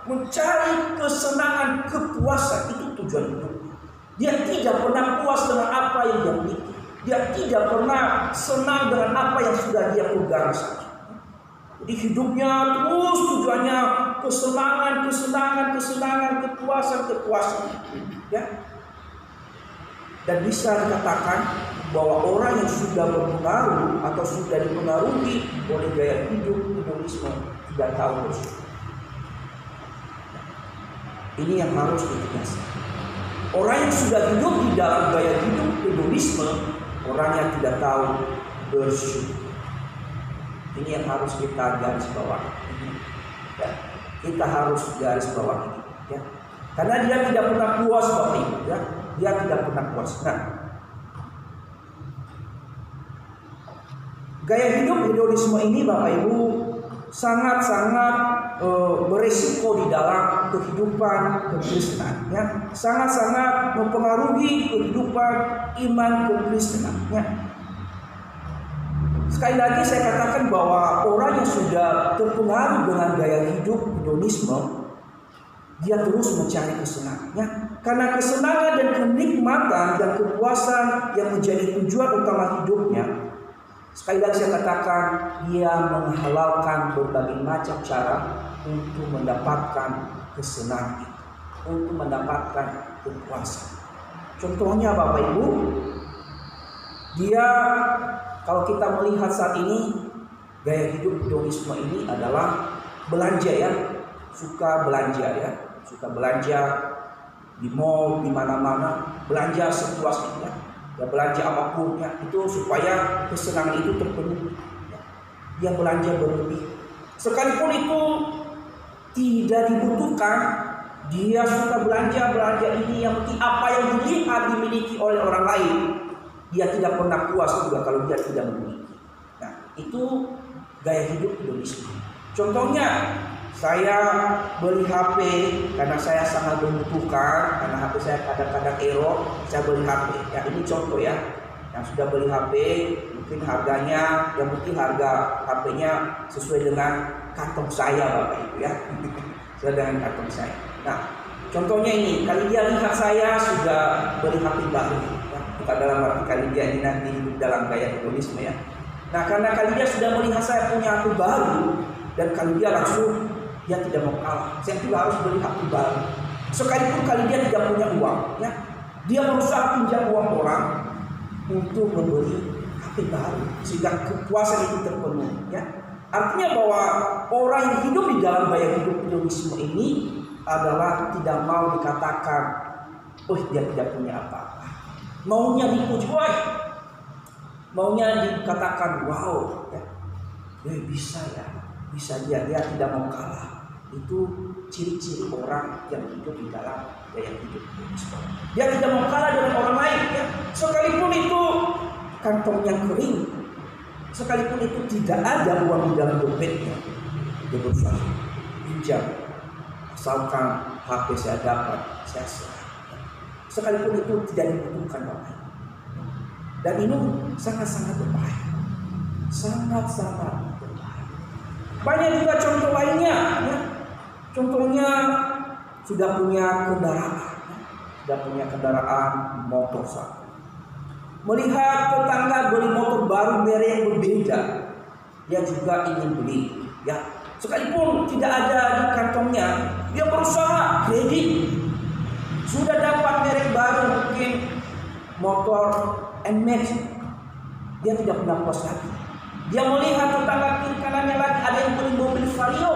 mencari kesenangan, kepuasan. Itu tujuan hidup. Dia tidak pernah puas dengan apa yang dia miliki. Dia tidak pernah senang dengan apa yang sudah dia pegang saja. Jadi hidupnya terus tujuannya kesenangan, kepuasan. Ya. Dan bisa dikatakan bahwa orang yang sudah berpengaruh atau sudah dipengaruhi oleh gaya hidup hedonisme tidak tahu bersyukur. Ini yang harus ditegaskan. Orang yang sudah hidup di dalam gaya hidup hedonisme, orang yang tidak tahu bersyukur. Ini yang harus kita garis bawahi. Ya. Kita harus garis bawahi. Ya. Karena dia tidak pernah puas, Bapak Ibu. Ya. Dia tidak pernah puas. Nah, gaya hidup hedonisme ini, Bapak Ibu, sangat-sangat berisiko di dalam kehidupan kekristenan. Ya. Sangat-sangat mempengaruhi kehidupan iman kekristenan. Ya. Sekali lagi saya katakan bahwa orang yang sudah terpengaruh dengan gaya hidup hedonisme, dia terus mencari kesenangannya. Karena kesenangan dan kenikmatan dan kepuasan yang menjadi tujuan utama hidupnya, sekali lagi saya katakan, dia menghalalkan berbagai macam cara untuk mendapatkan kesenangan, untuk mendapatkan kepuasan. Contohnya Bapak Ibu, dia, kalau kita melihat saat ini, gaya hidup hedonisme ini adalah belanja, ya, suka belanja, ya, suka belanja di mall, di mana-mana, belanja sepuasnya, ya, belanja apapun, ya, itu supaya kesenangan itu terpenuhi. Ya. Dia belanja berlebih, sekalipun itu tidak dibutuhkan, dia suka belanja ini yang penting apa yang dilihat dimiliki oleh orang lain. Dia tidak pernah puas juga kalau dia tidak memiliki. Nah, itu gaya hidup hedonisme. Contohnya, saya beli HP karena saya sangat membutuhkan, karena HP saya kadang-kadang error, saya beli HP. Ya, ini contoh, ya. Yang sudah beli HP, mungkin harganya, yang mungkin harga HP-nya sesuai dengan kantong saya, Bapak Ibu, ya. Sesuai dengan kantong saya. Nah, contohnya ini, kali dia lihat saya sudah beli HP baru. Bukan dalam arti kali dia ini nanti dalam gaya hedonisme, ya. Nah, karena kali dia sudah melihat saya punya HP baru, dan kali dia langsung, dia tidak mau kalah. Saya juga harus beli HP baru. Sekalipun kali dia tidak punya uang, ya, dia berusaha pinjam uang orang untuk membeli HP baru sehingga kepuasan itu terpenuhi. Ya. Artinya bahwa orang yang hidup di dalam gaya hidup hedonisme ini adalah tidak mau dikatakan, oh dia tidak punya apa-apa. Maunya dipuji, maunya dikatakan, wow, ya, dia bisa, ya, bisa dia tidak mau kalah. Itu ciri-ciri orang yang hidup di dalam gaya hidup hedonisme. Dia tidak mau kalah dengan orang lain, ya. Sekalipun itu kantongnya kering, sekalipun itu tidak ada uang di dalam dompetnya, dia berusaha pinjam, asalkan HP saya dapat, saya serah. Sekalipun itu tidak dibutuhkan, Bapak. Dan ini sangat-sangat berbahaya, sangat-sangat berbahaya. Banyak juga contoh lainnya, ya. Contohnya sudah punya kendaraan, ya. Sudah punya kendaraan motor satu. Melihat tetangga beli motor baru merek yang berbeda, dia juga ingin beli, ya. Sekalipun tidak ada di kantongnya, dia berusaha kredit. Sudah dapat merek baru, mungkin motor NMAX, dia tidak pernah puas lagi. Dia melihat tetangga kiri kanannya lagi ada yang beli mobil Vario,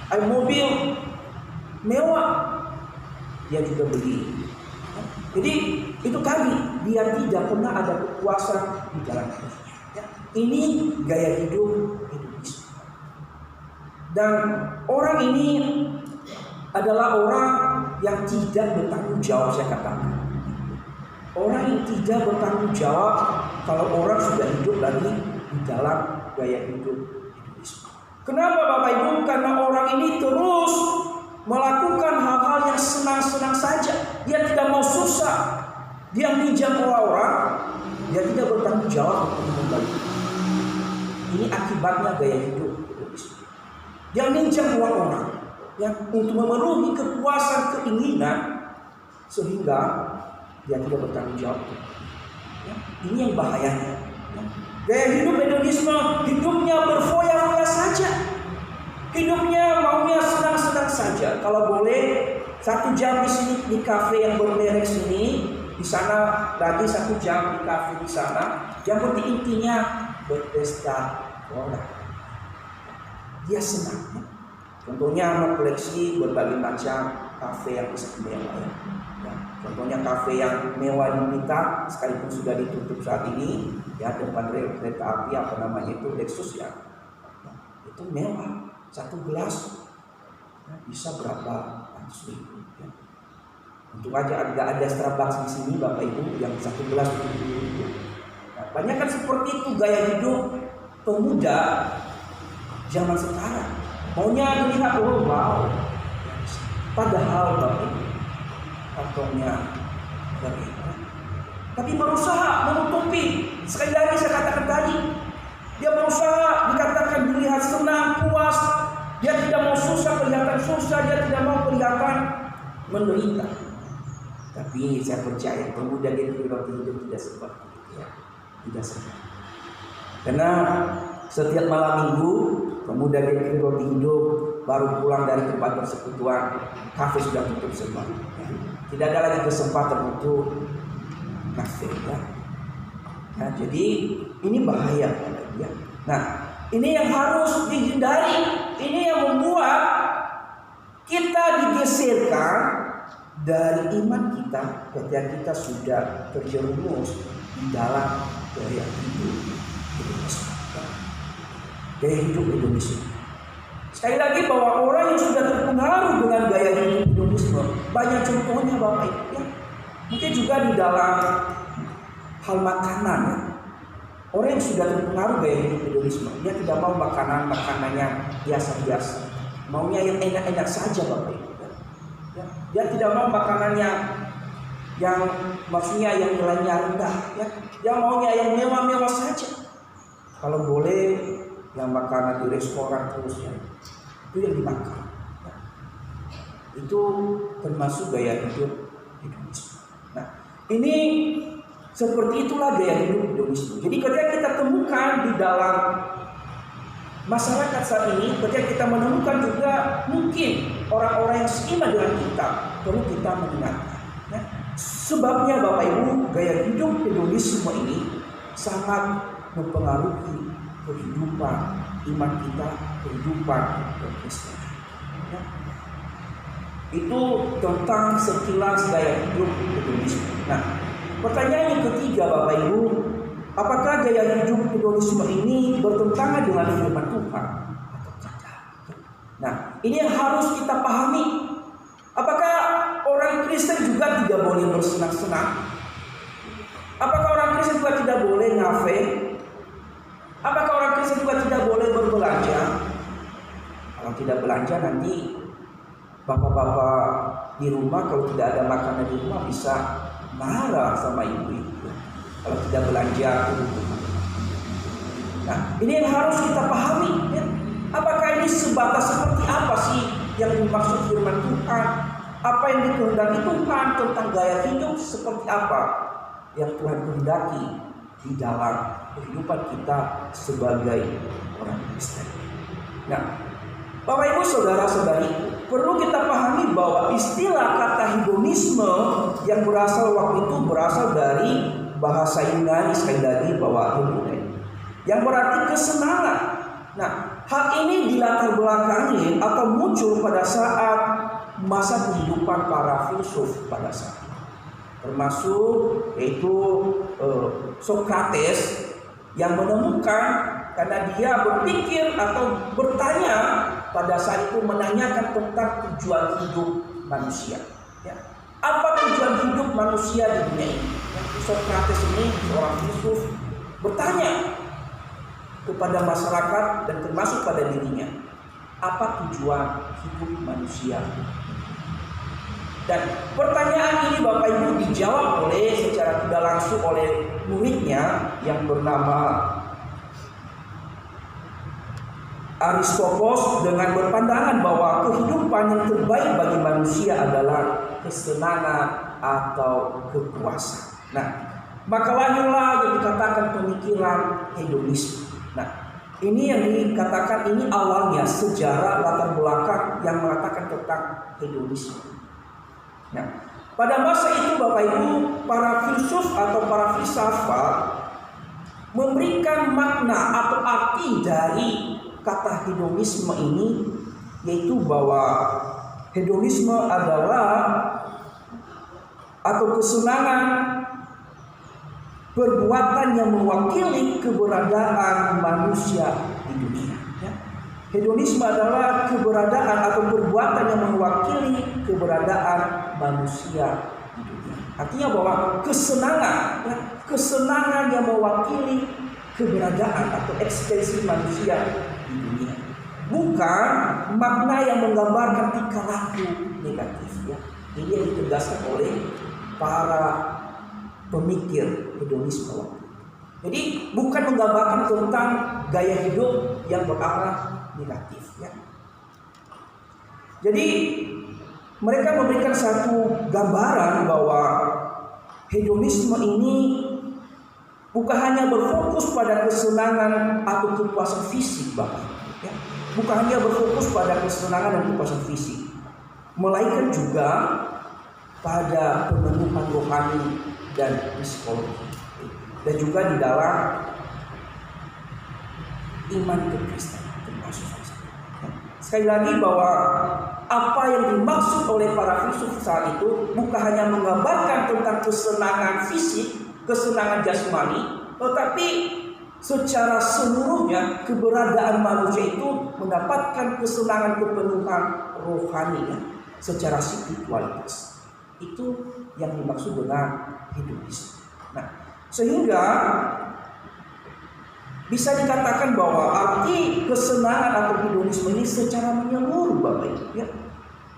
ada mobil mewah, dia juga beli. Jadi itu tadi, dia tidak pernah ada kepuasan di dalam hidupnya. Ya. Ini gaya hidup hedonisme. Dan orang ini adalah orang yang tidak bertanggung jawab, saya katakan. Orang yang tidak bertanggung jawab kalau orang sudah hidup lagi di dalam gaya hidup hedonisme. Kenapa Bapak Ibu? Karena orang ini terus melakukan hal-hal yang senang-senang saja. Dia tidak mau susah. Dia minjam orang, dia tidak bertanggung jawab untuk mengembalikan. Ini akibatnya gaya hidup hedonisme. Dia minjam uang orang yang untuk memenuhi kepuasan keinginan sehingga dia tidak bertanggung jawab. Ya, ini yang bahayanya. Ya. Gaya hidup hedonisme, hidupnya berfoya-foya saja. Hidupnya maunya senang-senang saja. Kalau boleh 1 jam di sini di kafe yang bermerek sini, di sana lagi 1 jam di kafe di sana. Yang penting intinya berpesta orang. Dia senang. Ya. Contohnya mengkoleksi berbagai macam kafe yang bisa mewah. Ya. Contohnya kafe yang mewah di kita sekalipun sudah ditutup saat ini, ya, depan rel kereta api apa namanya itu Lexus ya. Itu mewah. 1 gelas ya, bisa berapa ratus ribu. Ya. Untuk aja ada Starbucks di sini Bapak Ibu yang 1 gelas itu. Nah, banyak kan seperti itu gaya hidup pemuda zaman sekarang. Maunya melihat wow. Padahal Bapak Ibu kantongnya dari, tapi berusaha menutupi. Sekali lagi saya katakan tadi, dia berusaha dikatakan dilihat senang, puas. Dia tidak mau susah, kelihatan susah. Dia tidak mau kelihatan menderita. Tapi saya percaya pemuda di roti hidup tidak seperti itu ya. Tidak seperti. Karena setiap malam minggu pemuda di roti hidup baru pulang dari tempat persekutuan, kafe sudah tutup semua. Ya. Tidak ada lagi kesempatan untuk kafe ya. Nah, jadi ini bahaya ya. Nah, ini yang harus dihindari. Ini yang membuat kita digeserkan dari iman kita ketika kita sudah terjerumus di dalam gaya hidup hedonisme. Gaya hidup hedonisme. Sekali lagi bahwa orang yang sudah terpengaruh dengan gaya hidup hedonisme, banyak contohnya Bapak Ibu ya. Mungkin juga di dalam hal makanan ya. Orang yang sudah terpengaruh gaya hidup hedonisme, dia tidak mau makanannya biasa-biasa, maunya yang enak-enak saja Bapak Ibu. Ya. Dia tidak mau makanannya yang maksudnya yang nilainya rendah, ya. Dia maunya yang mewah-mewah saja. Kalau boleh yang makanan di restoran terus ya, itu yang dimakan. Ya. Itu termasuk gaya hidup hedonisme. Nah, ini seperti itulah gaya hidup hedonisme. Jadi ketika kita temukan di dalam masyarakat saat ini, ketika kita menemukan juga mungkin orang-orang yang seiman dengan kita, perlu kita mengingatkan. Ya. Sebabnya Bapak Ibu, gaya hidup hedonisme ini sangat mempengaruhi kehidupan iman kita, kehidupan berkristenan. Ya. Itu tentang sekilas gaya hidup hedonisme. Nah, pertanyaan yang ketiga Bapak Ibu, apakah gaya hidup hedonisme ini bertentangan dengan firman Tuhan atau tidak? Nah, ini yang harus kita pahami. Apakah orang Kristen juga tidak boleh bersenang-senang? Apakah orang Kristen juga tidak boleh ngafe? Apakah orang Kristen juga tidak boleh berbelanja? Kalau tidak belanja nanti bapak-bapak di rumah kalau tidak ada makanan di rumah bisa marah sama ibu-ibu kalau tidak belanja. Nah, ini yang harus kita pahami ya. Apakah ini sebatas seperti apa sih yang dimaksud firman Tuhan? Apa yang dikehendaki Tuhan tentang gaya hidup seperti apa yang Tuhan kehendaki di dalam kehidupan kita sebagai orang Kristen? Nah, Bapak Ibu saudara-saudari, perlu kita pahami bahwa istilah kata hedonisme yang berasal waktu itu berasal dari bahasa Yunani, sekali lagi bahwa hedone, yang berarti kesenangan. Nah, hal ini dilatar belakangi atau muncul pada saat masa kehidupan para filsuf pada saat itu, termasuk yaitu Sokrates yang menemukan karena dia berpikir atau bertanya pada saat itu menanyakan tentang tujuan hidup manusia. Ya. Apa tujuan hidup manusia di dunia ini? Sokrates ini seorang filsuf bertanya kepada masyarakat dan termasuk pada dirinya, apa tujuan hidup manusia? Dan pertanyaan ini Bapak Ibu dijawab secara tidak langsung oleh muridnya yang bernama Aristoteles dengan berpandangan bahwa kehidupan yang terbaik bagi manusia adalah kesenangan atau kepuasan. Nah, maka lahirlah yang dikatakan pemikiran hedonisme. Nah, ini yang dikatakan ini awalnya sejarah latar belakang yang mengatakan tentang hedonisme. Nah, pada masa itu Bapak Ibu, para filsuf atau para filsafat memberikan makna atau arti dari kata hedonisme ini, yaitu bahwa hedonisme adalah atau kesenangan perbuatan yang mewakili keberadaan manusia di dunia. Ya. Hedonisme adalah keberadaan atau perbuatan yang mewakili keberadaan manusia di dunia. Artinya bahwa kesenangan, ya, kesenangan yang mewakili keberadaan atau eksistensi manusia di dunia, bukan makna yang menggambarkan tingkah laku negatif. Ya. Ini yang ditegaskan oleh para pemikir hedonisme waktu itu. Jadi bukan menggambarkan tentang gaya hidup yang berarah negatif. Ya. Jadi mereka memberikan satu gambaran bahwa hedonisme ini bukan hanya berfokus pada kesenangan atau kepuasan fisik, Bapak. Ya. Bukan hanya berfokus pada kesenangan dan kepuasan fisik, melainkan juga pada pemenuhan rohani dan psikologi, dan juga di dalam iman kekristenan termasuk. Sekali lagi bahwa apa yang dimaksud oleh para filsuf saat itu bukan hanya menggambarkan tentang kesenangan fisik, kesenangan jasmani, tetapi secara seluruhnya keberadaan manusia itu mendapatkan kesenangan kepenuhan rohaninya secara spiritualitas. Itu yang dimaksud dengan hedonisme. Nah, sehingga bisa dikatakan bahwa arti kesenangan atau hedonisme ini secara menyeluruh, Bapak Ibu, ya,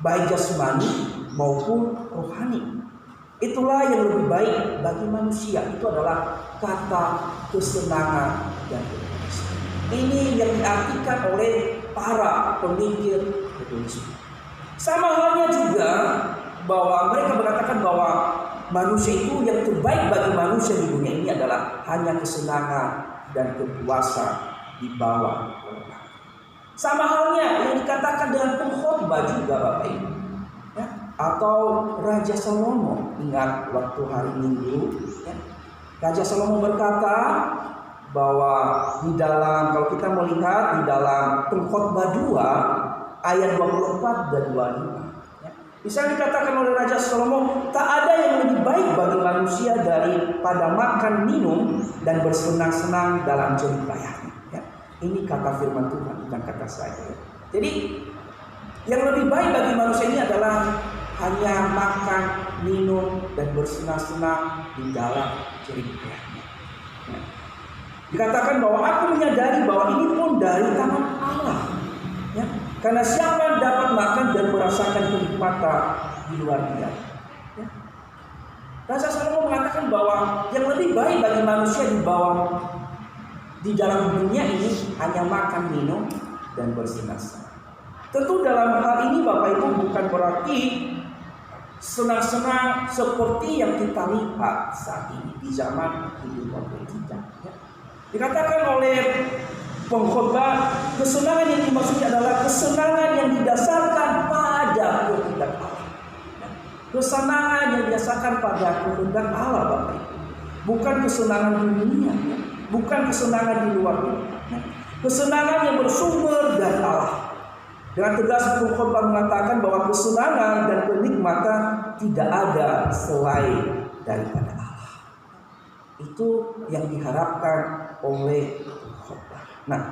baik jasmani maupun rohani. Itulah yang lebih baik bagi manusia. Itu adalah kata kesenangan dan hedonisme. Ini yang diartikan oleh para pemikir hedonisme. Sama halnya juga bahwa mereka mengatakan bahwa manusia itu yang terbaik bagi manusia di dunia ini adalah hanya kesenangan dan kepuasan di bawah Allah. Sama halnya yang dikatakan dengan pengkhotbah juga, Bapak Ibu, ya, atau Raja Salomo. Ingat waktu hari Minggu, ya, Raja Salomo berkata bahwa di dalam, kalau kita melihat di dalam pengkhotbah 2 ayat 24 dan 25. Bisa dikatakan oleh Raja Salomo, tak ada yang lebih baik bagi manusia daripada makan, minum, dan bersenang-senang dalam jerih payahnya. Ya. Ini kata firman Tuhan, bukan kata saya. Ya. Jadi yang lebih baik bagi manusia ini adalah hanya makan, minum, dan bersenang-senang di dalam jerih payahnya. Ya. Dikatakan bahwa aku menyadari bahwa ini pun dari tangan Allah. Ya. Karena siapa dapat makan dan merasakan kenikmatan di luar dia. Ya. Raja Salomo mengatakan bahwa yang lebih baik bagi manusia di dalam dunia ini hanya makan, minum, dan bersenang-senang. Tentu dalam hal ini Bapak Ibu bukan berarti senang-senang seperti yang kita lihat saat ini di zaman hidup kita. Ya. Dikatakan oleh pengkhotbah, kesenangan yang dimaksudnya adalah kesenangan yang didasarkan pada kehendak Allah. Kesenangan yang didasarkan pada kehendak Allah, Bapak Ibu. Bukan kesenangan dunia, ya. Bukan kesenangan di luar dunia. Kesenangan yang bersumber dari Allah. Dengan tegas pengkhotbah mengatakan bahwa kesenangan dan kenikmatan tidak ada selain daripada Allah. Itu yang diharapkan oleh pengkhotbah. Nah,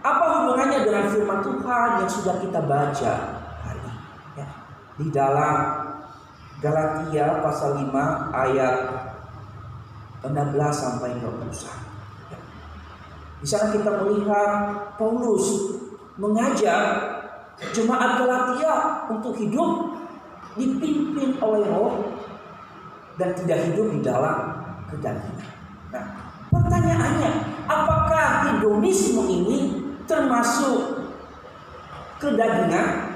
Apa hubungannya dengan firman Tuhan yang sudah kita baca hari ini? Ya. Di dalam Galatia pasal 5 ayat 16 sampai 21. Ya. Di sana kita melihat Paulus mengajak jemaat Galatia untuk hidup dipimpin oleh Roh dan tidak hidup di dalam kedagingan. Nah, pertanyaannya, apakah hedonisme ini termasuk kedagingan?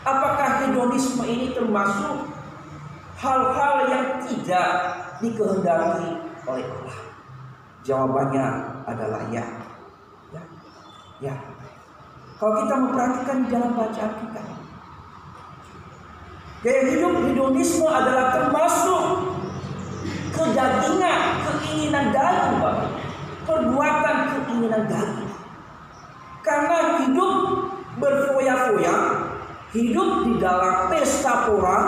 Apakah hedonisme ini termasuk hal-hal yang tidak dikehendaki oleh Allah? Jawabannya adalah ya. Ya. Kalau kita memperhatikan di dalam bacaan kita, gaya hidup hedonisme adalah termasuk kedagingan, keinginan daging, Bapak. Perbuatan keinginan daging. Karena hidup berfoya-foya, hidup di dalam pesta pora,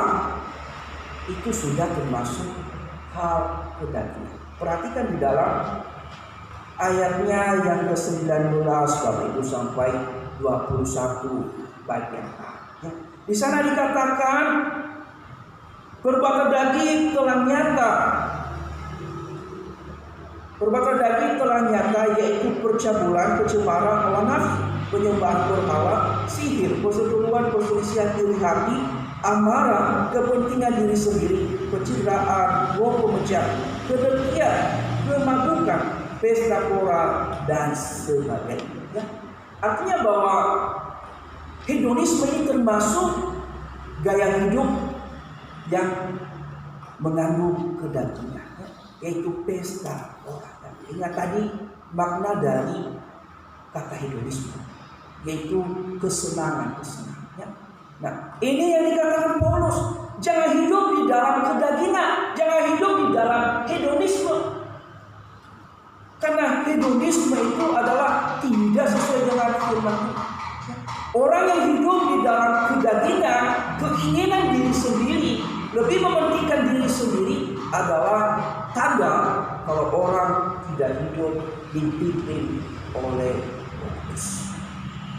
itu sudah termasuk hal kedagingan. Perhatikan di dalam ayatnya yang ke-19 Bapak Ibu sampai 21 bagian A. Ya. Di sana dikatakan perbuatan daging telah nyata. Perbuatan daging telah nyata, yaitu percabulan, pencemaran hawa nafsu, penyembahan berhala, sihir, perseteruan, perselisihan iri hati, amarah, kepentingan diri sendiri, pencitraan, roh pemecah, kedengkian, kemabukan, pesta pora, dan sebagainya. Ya. Artinya bahwa hedonisme ini termasuk gaya hidup yang mengandung kedagingan, yaitu pesta pora. Ingat tadi makna dari kata hedonisme, yaitu kesenangan. Nah, ini yang dikatakan Paulus, jangan hidup di dalam kedagingan, jangan hidup di dalam hedonisme. Karena hedonisme itu adalah tidak sesuai dengan firman Tuhan. Orang yang hidup di dalam kedagingan, keinginan diri sendiri, lebih mementingkan diri sendiri adalah tanda kalau orang tidak hidup dipimpin oleh Roh Kudus.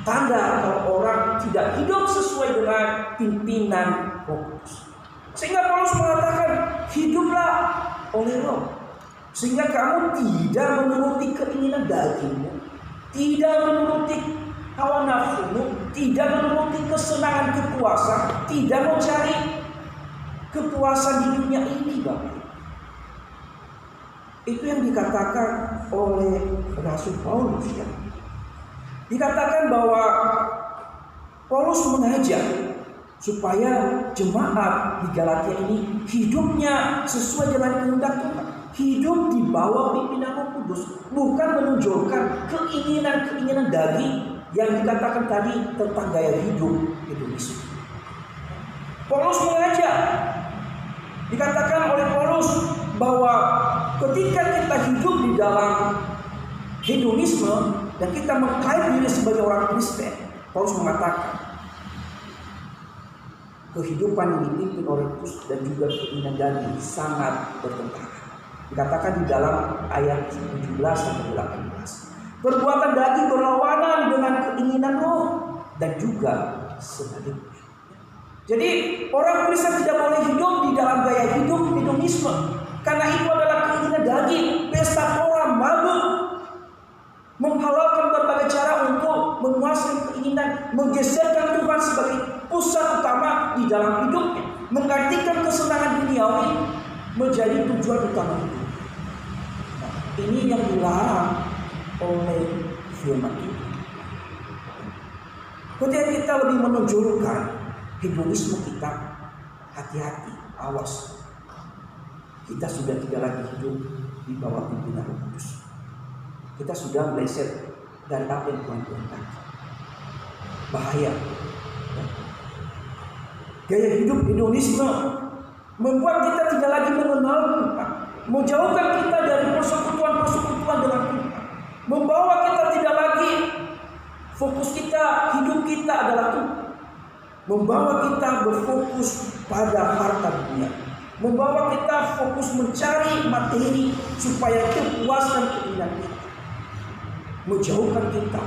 Tanda kalau orang tidak hidup sesuai dengan pimpinan Roh Kudus. Sehingga Paulus mengatakan, hiduplah oleh Roh. Sehingga kamu tidak menuruti keinginan dagingmu, tidak menuruti hawa nafsumu, tidak menuruti kesenangan kepuasan, tidak mencari kepuasan di dunia ini, Bapak. Itu yang dikatakan oleh Rasul Paulus, ya. Dikatakan bahwa Paulus mengajak supaya jemaat di Galatia ini hidupnya sesuai dengan kehendak Tuhan. Hidup di bawah pimpinan Roh Kudus, bukan menunjukkan keinginan-keinginan daging yang dikatakan tadi tentang gaya hidup hedonisme. Paulus mengajak, dikatakan oleh Paulus bahwa ketika kita hidup di dalam hedonisme dan kita mengklaim diri sebagai orang Kristen, Paulus mengatakan kehidupan yang dipimpin oleh Kristus dan juga keinginan daging sangat bertentangan. Dikatakan di dalam ayat 17 sampai 18. Perbuatan daging berlawanan dengan keinginan roh dan juga sebaliknya. Jadi orang Kristen tidak boleh hidup di dalam gaya hidup hedonisme, karena itu adalah keinginan daging, pesta pora, mabuk, menghalalkan berbagai cara untuk memuaskan keinginan, menggeserkan Tuhan sebagai pusat utama di dalam hidupnya, menggantikan kesenangan duniawi menjadi tujuan utama hidup. Nah, ini yang dilarang oleh firman Tuhan. Ketika kita lebih menunjukkan hedonisme kita, hati-hati, awas. Kita sudah tidak lagi hidup di bawah pimpinan Roh Kudus. Kita sudah meleset dari apa yang Tuhan kehendaki. Bahaya. Gaya hidup hedonisme membuat kita tidak lagi mengenal Tuhan, menjauhkan kita dari persekutuan-persekutuan dengan Tuhan, membawa kita tidak lagi fokus kita, hidup kita adalah Tuhan, membawa kita berfokus pada harta dunia, membawa kita fokus mencari materi supaya terpuaskan keinginan kita, menjauhkan kita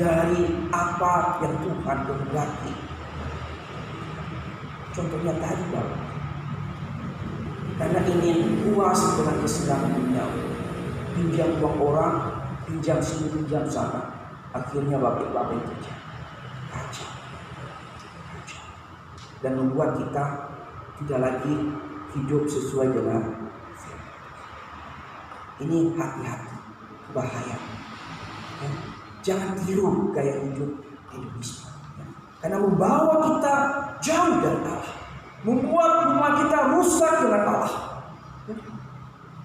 dari apa yang Tuhan kehendaki. Contohnya tadi Bapak, karena ingin puas dengan kesenangan dunia, pinjam uang orang, pinjam sini, pinjam sana, akhirnya Bapak yang terjadi kacau, dan membuat kita tidak lagi hidup sesuai dengan firman. Ini hati-hati, bahaya. Ya. Jangan tiru gaya hidup hedonisme, ya. Karena membawa kita jauh dari Allah, membuat rumah kita rusak dengan Allah. Ya.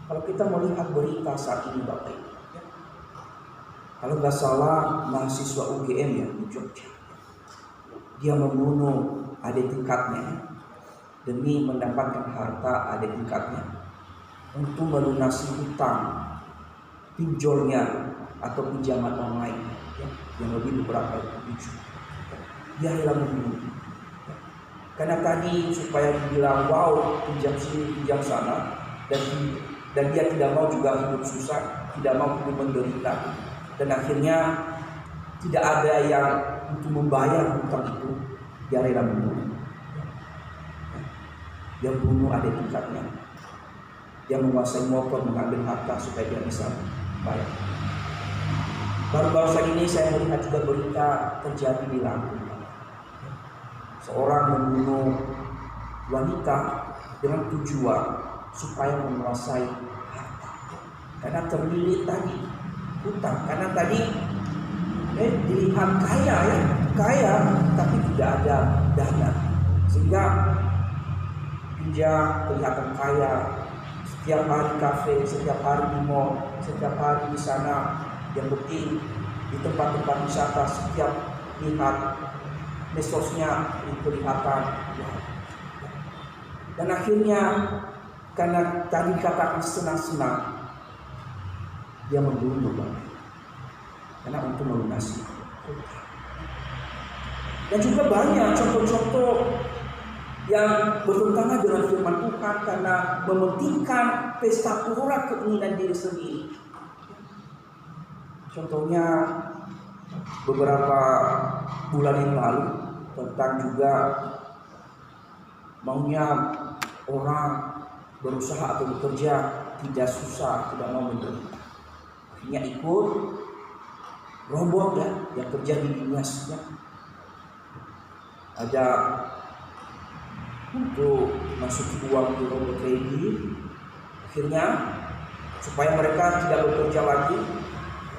Kalau kita melihat berita saat ini Bapak Ibu, ya. Kalau nggak salah mahasiswa UGM ya di Jogja, dia membunuh adik tingkatnya demi mendapatkan harta adik tingkatnya untuk melunasi hutang pinjolnya atau pinjaman online, ya, yang lebih beberapa juta. Dia rela membunuh, ya. Karena tadi supaya dibilang wow pinjam sini pinjam sana, dan dia tidak mau juga hidup susah, tidak mau hidup menderita, dan akhirnya tidak ada yang untuk membayar hutang itu, dia rela membunuh. Dia bunuh adik tingkatnya. Dia menguasai motor, mengambil harta supaya dia bisa bayar. Baru-baru saat ini saya melihat juga berita terjadi di Lampung. Seorang membunuh wanita dengan tujuan supaya menguasai harta. Karena terlilit tadi hutang. Karena tadi dilihat kaya ya, kaya tapi tidak ada dana, sehingga dia kelihatan kaya. Setiap hari kafe, setiap hari di mall, setiap hari di sana. Yang penting di tempat-tempat wisata setiap lihat medsosnya kelihatan. Dan akhirnya karena tadi katakan senang-senang, dia membunuh Bapak. Karena untuk melunasi. Dan juga banyak contoh-contoh yang bertentangan dengan firman Tuhan karena mementingkan pesta pora keinginan diri sendiri. Contohnya beberapa bulan yang lalu tentang juga maunya orang berusaha atau bekerja tidak susah, tidak mau menderita. Akhirnya ikut robot ya yang kerja di dinas ya. Ada untuk masuk uang di robot trading. Akhirnya supaya mereka tidak bekerja lagi,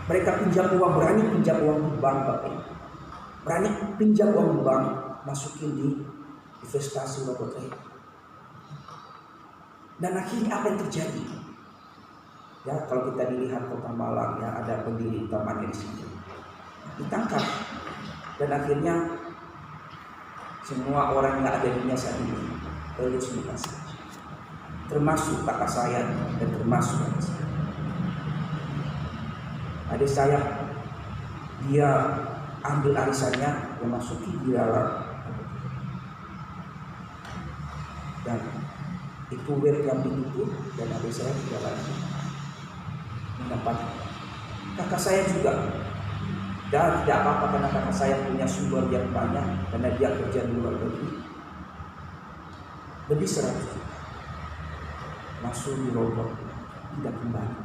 mereka pinjam uang, berani pinjam uang di bank Bapak. Berani pinjam uang di bank, masukin di investasi robot trading. Dan akhirnya apa yang terjadi? Ya kalau kita dilihat Kota Malang ya, ada pendiri utamanya di sini ditangkap, dan akhirnya semua orang yang ada di dunia saat ini harus dikasih, termasuk kakak saya dan termasuk adik saya. Adik saya dia ambil arisannya dan masuki di dalam, dan itu web yang ditutup, dan adik saya tidak lagi mendapat. Kakak saya juga, dan tidak apa-apa karena kakak saya punya sumber yang banyak karena dia kerja di luar negeri. Lebih 100 juta masuk di robot, tidak kembali.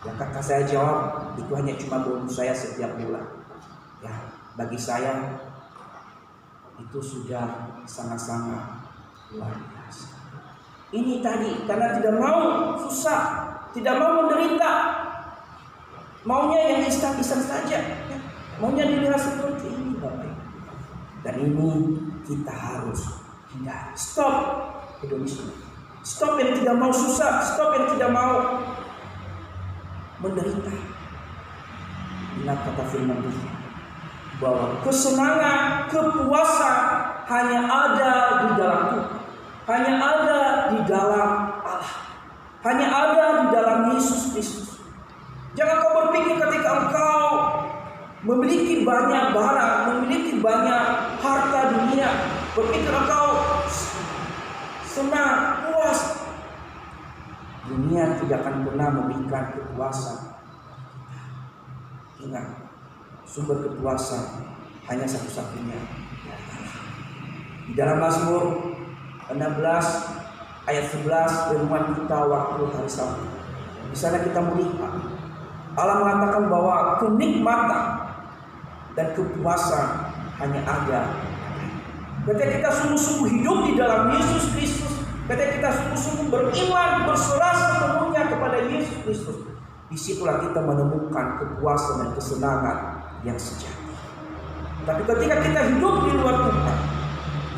Ya kakak saya jawab, itu hanya cuma bonus saya setiap bulan. Ya bagi saya itu sudah sangat-sangat luar biasa. Ini tadi karena tidak mau susah, tidak mau menderita, maunya yang instan-instan saja, ya. Maunya dilihat seperti ini Bapak. Dan ini kita harus hindari. Stop hedonisme. Stop yang tidak mau susah, stop yang tidak mau menderita. Ingat kata firman Tuhan bahwa kesenangan, kepuasan hanya ada di dalam Tuhan, hanya ada di dalam Allah, hanya ada di dalam Yesus Kristus. Jangan kau berpikir ketika engkau memiliki banyak barang, memiliki banyak harta dunia, berpikir engkau senang, puas. Dunia tidak akan pernah memberikan kepuasan. Ingat, sumber kepuasan hanya satu-satunya. Di dalam Mazmur 16 ayat 11 firman kita waktu hari Sabtu. Di sana kita melihat Allah mengatakan bahwa kenikmatan dan kepuasan hanya ada ketika kita sungguh-sungguh hidup di dalam Yesus Kristus, ketika kita sungguh-sungguh beriman, berserah sepenuhnya kepada Yesus Kristus. Disitulah kita menemukan kepuasan dan kesenangan yang sejati. Tapi ketika kita hidup di luar Tuhan,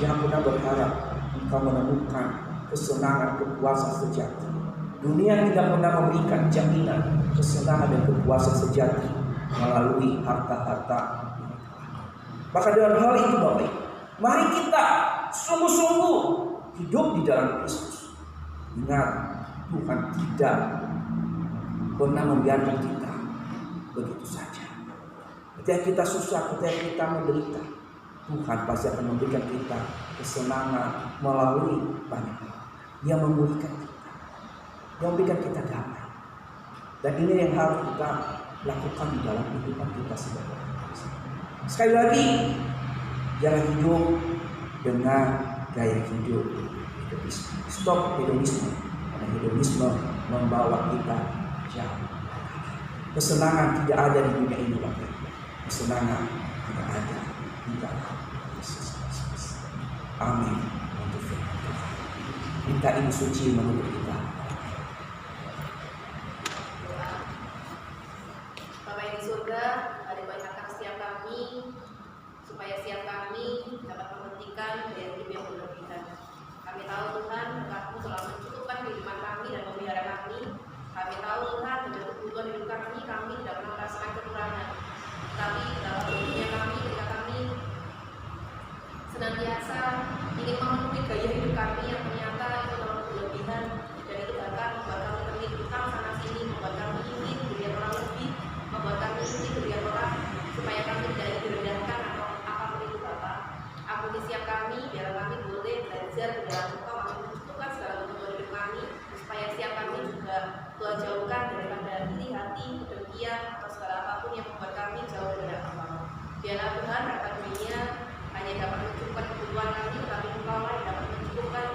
jangan pernah berharap engkau menemukan kesenangan, kepuasan sejati. Dunia tidak pernah memberikan jaminan kesenangan dan kepuasan sejati melalui harta-harta. Maka dengan hal itu Bapak, mari kita sungguh-sungguh hidup di dalam Kristus. Ingat, Tuhan tidak pernah membiarkan kita begitu saja. Ketika kita susah, ketika kita menderita, Tuhan pasti akan memberikan kita kesenangan melalui banyak hal. Dia memulihkan kita, Dia memberikan kita damai. Dan ini yang harus kita lakukan di dalam kehidupan kita sebagai orang Kristen. Sekali lagi, jangan hidup dengan gaya hidup hedonisme. Stop hedonisme, karena hedonisme membawa kita jauh. Kesenangan tidak ada di dunia ini, Bapak. Kesenangan tidak ada di dalam Yesus Kristus. Amin. Untuk firman Tuhan. Minta Ibu Suci menuntut kita. Bapa yang di surga, ada banyakkan setiap kami, supaya setiap kami dapat menghentikan gaya hidup yang berlebihan. Kami tahu Tuhan, Engkau telah mencukupkan kehidupan kami dan memelihara kami. Kami tahu Tuhan, dengan kebutuhan hidup kami tidak pernah merasakan kekurangan. Tapi dalam dunia kami, ketika kami senantiasa ingin memenuhi gaya hidup kami yang ternyata itu terlalu berlebihan, dan itu bahkan membuat kami terlilit utang sana sini, membuat kami ingin dilihat orang lebih, membuat kami ingin dilihat orang supaya kami tidak direndahkan atau apapun itu Bapak. Ampuni setiap kami, biar kami boleh belajar di dalam Engkau, kami mencukupkan segala kebutuhan hidup kami, supaya setiap kami juga Tuhan jauhkan daripada iri hati, kedengkian atau segala apapun yang membuat kami jauh dari Engkau. Biarlah Tuhan, harta dunia hanya dapat mencukupkan kebutuhan kami, tetapi Engkau lah yang dapat mencukupkan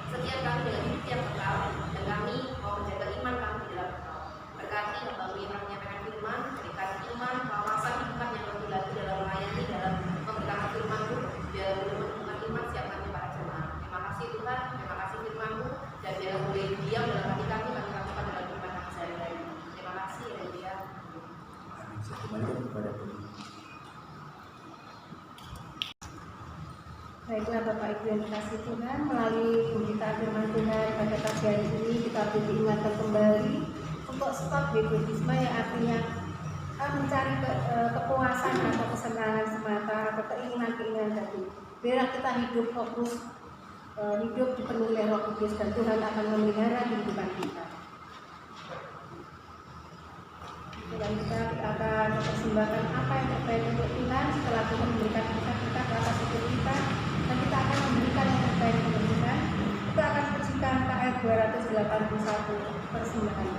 setiap kami dengan hidup yang kekal, dan kami mau menjaga iman kami di dalam Engkau. Berkati melalui yang menyampaikan firman, berikan iman, wawasan hikmat yang lebih lagi dalam melayani, dalam memberitakan firman-Mu, biar boleh menemukan iman setiap kami para jemaat. Terima kasih Tuhan, terima kasih firman-Mu, dan biar boleh diam dalam hati kami lakukan dalam firman kami sehari-hari. Terima kasih, Haleluya. Amin. Saya kembalikan kepada Tuhan. Baiklah Bapak Ibu yang dikasihi Tuhan, melalui pemberitaan firman Tuhan pada pagi hari ini kita diingatkan kembali untuk stop hedonisme yang artinya mencari kepuasan atau kesenangan semata atau keinginan-keinginan tadi. Biarlah kita hidup fokus, hidup dipenuhi oleh Roh Kudus, dan Tuhan akan memelihara kehidupan kita. Dan kita akan mempersembahkan apa yang terbaik untuk Tuhan setelah Tuhan memberikan kita ke atas hidup kita, dan kita akan memberikan yang terbaik untuk Tuhan. Kita akan pujikan KR 281 persembahan.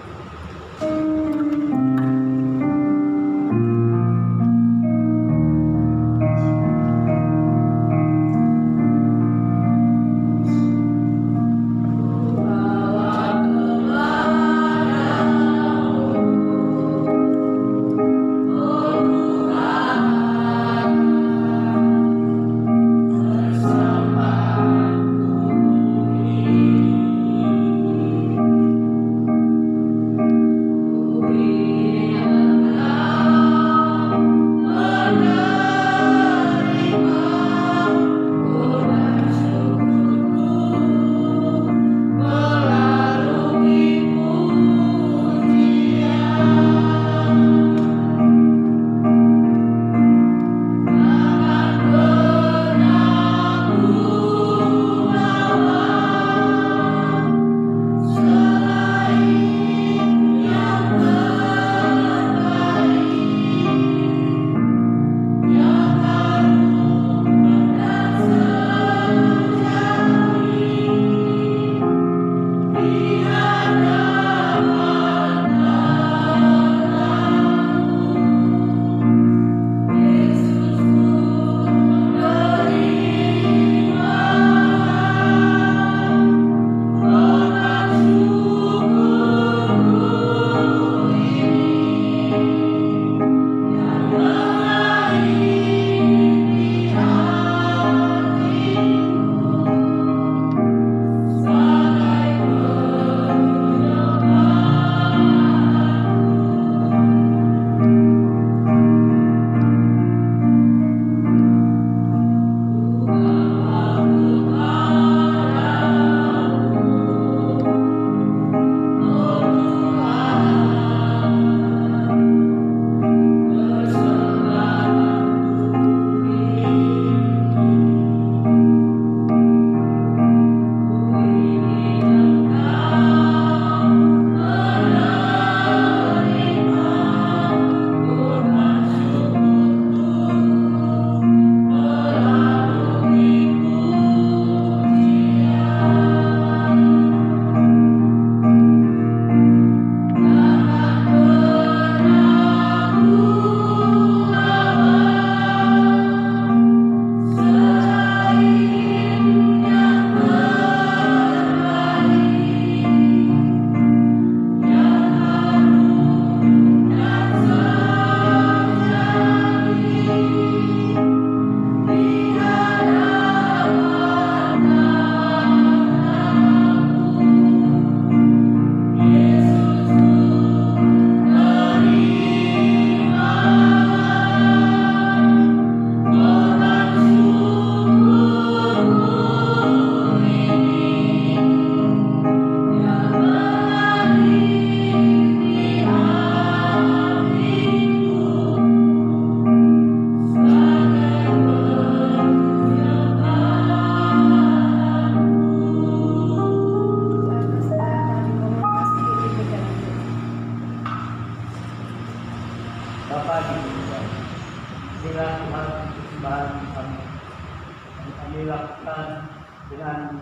dilakukan dengan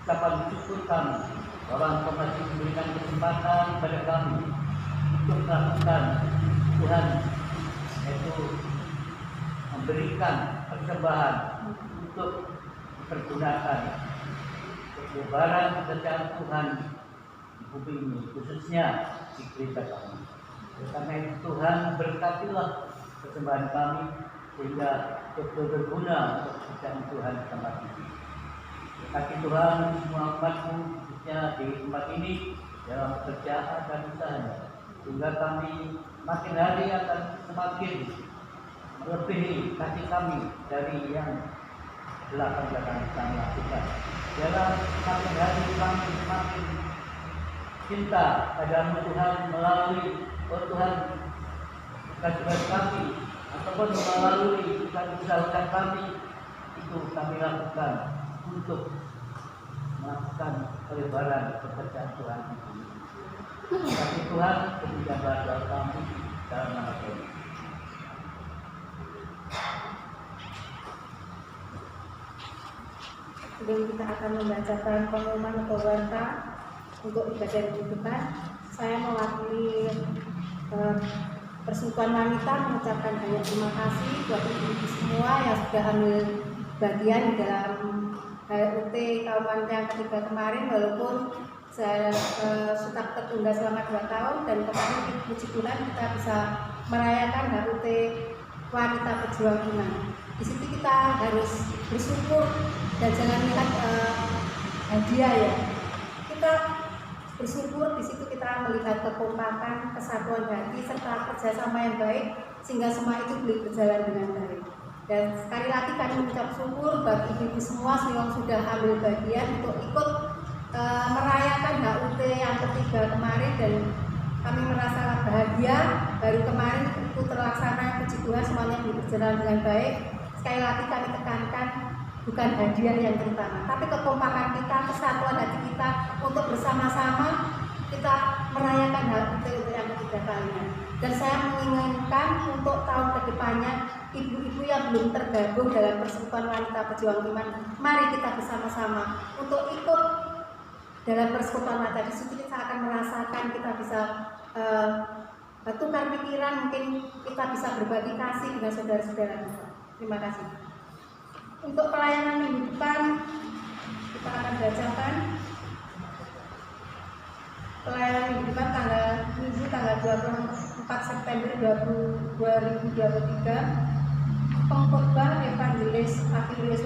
ucapan syukur kami bahwa Engkau masih memberikan kesempatan pada kami untuk melakukan Tuhan, yaitu memberikan persembahan untuk dipergunakan kebebaran pekerjaan Tuhan di bumi ini, khususnya di gereja kami. Karena itu Tuhan berkatilah persembahan kami sehingga betul berguna untuk pekerjaan Tuhan di tempat ini. Berkati Tuhan semua umat-Mu khususnya di tempat ini dalam pekerjaan dan usahanya, sehingga kami makin hari akan semakin melebihi kasih kami dari yang telah kami lakukan. Dalam makin hari kami semakin cinta padamu Tuhan, melalui Tuhan tugas-tugas kami ataupun melalui usaha-usaha kami, itu kami lakukan untuk melakukan pelebaran pekerjaan Tuhan itu. Tapi Tuhan, demikianlah doa kami dalam nama Tuhan. Sebelum kita akan membacakan pengumuman atau warta untuk ibadah minggu depan, saya mewakili Persekutuan Wanita mengucapkan banyak terima kasih buat ibu-ibu semua yang sudah ambil bagian di dalam HUT kaum wanita yang ketiga kemarin, walaupun saya sudah tertunda selama 2 tahun, dan kemarin puji Tuhan kita bisa merayakan HUT Wanita Pejuang Iman. Di situ kita harus bersyukur dan jangan lihat hadiah ya. Kita bersyukur, di situ kita melihat kekompakan, kesatuan hati serta kerjasama yang baik sehingga semua itu boleh berjalan dengan baik. Dan sekali lagi kami mengucap syukur bagi ibu-ibu semua yang sudah ambil bagian untuk ikut merayakan HUT yang ketiga kemarin, dan kami merasa bahagia baru kemarin itu terlaksana. Puji Tuhan semuanya berjalan dengan baik. Sekali lagi kami tekankan, bukan hadiah yang terutama, tapi kekompakan kita, kesatuan hati kita untuk bersama-sama kita merayakan HUT yang ketiga kalinya. Dan saya menginginkan untuk tahun kedepannya, ibu-ibu yang belum tergabung dalam Persekutuan Wanita Pejuang Iman, mari kita bersama-sama untuk ikut dalam Persekutuan Wanita. Di situ kita akan merasakan, kita bisa tukar pikiran, mungkin kita bisa berbagi kasih dengan saudara-saudara kita. Terima kasih. Untuk pelayanan minggu depan, kita akan bacakan pelayanan minggu depan tanggal 24 September 2023. Pengkhotbah Evangelis Afilius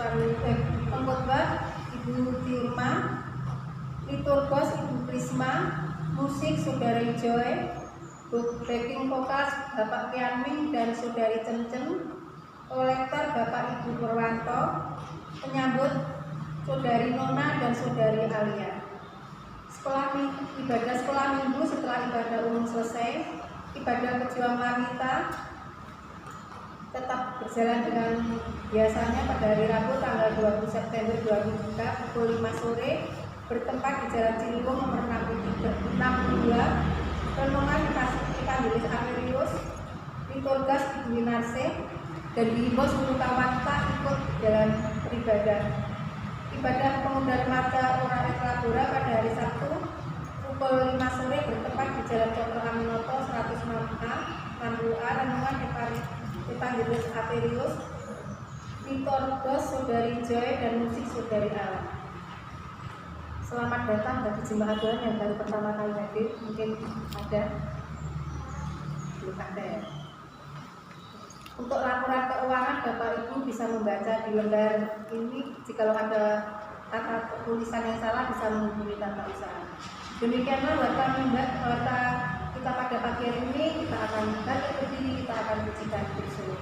pengkhotbah Ibu Tirma, liturgos Ibu Prisma, musik Saudari Joy, backing vokal Bapak Kianming dan Saudari Cencen, kolektor Bapak Ibu Purwanto, penyambut Saudari Nona dan Saudari Alia. Ibadah sekolah minggu setelah ibadah umum selesai, ibadah pejuang wanita tetap berjalan dengan biasanya pada hari Rabu tanggal 20 September 2023 pukul 5 sore bertempat di Jalan Ciliwung nomor 62, renungan Evangelis Afilius, liturgas Ibu Winarse, dan dihimbau seluruh wanita ikut dalam beribadah. Ibadah pengudar mata Ora Eklabora pada hari Sabtu pukul 5 sore bertempat di Jalan Cokro Aminoto 106A, 60A, renungan Evangelis Afilius, liturgos Saudari Joy dan musik Saudari Ala. Selamat datang bagi jemaat Tuhan yang baru pertama kali hadir, mungkin ada, belum ada ya. Untuk laporan keuangan, Bapak Ibu bisa membaca di lembar ini. Jika ada kata tulisan yang salah, bisa menghubungi tata usaha. Demikianlah warta kita pada pagi hari ini. Kita akan balik berdiri, kita akan pujikan bersama.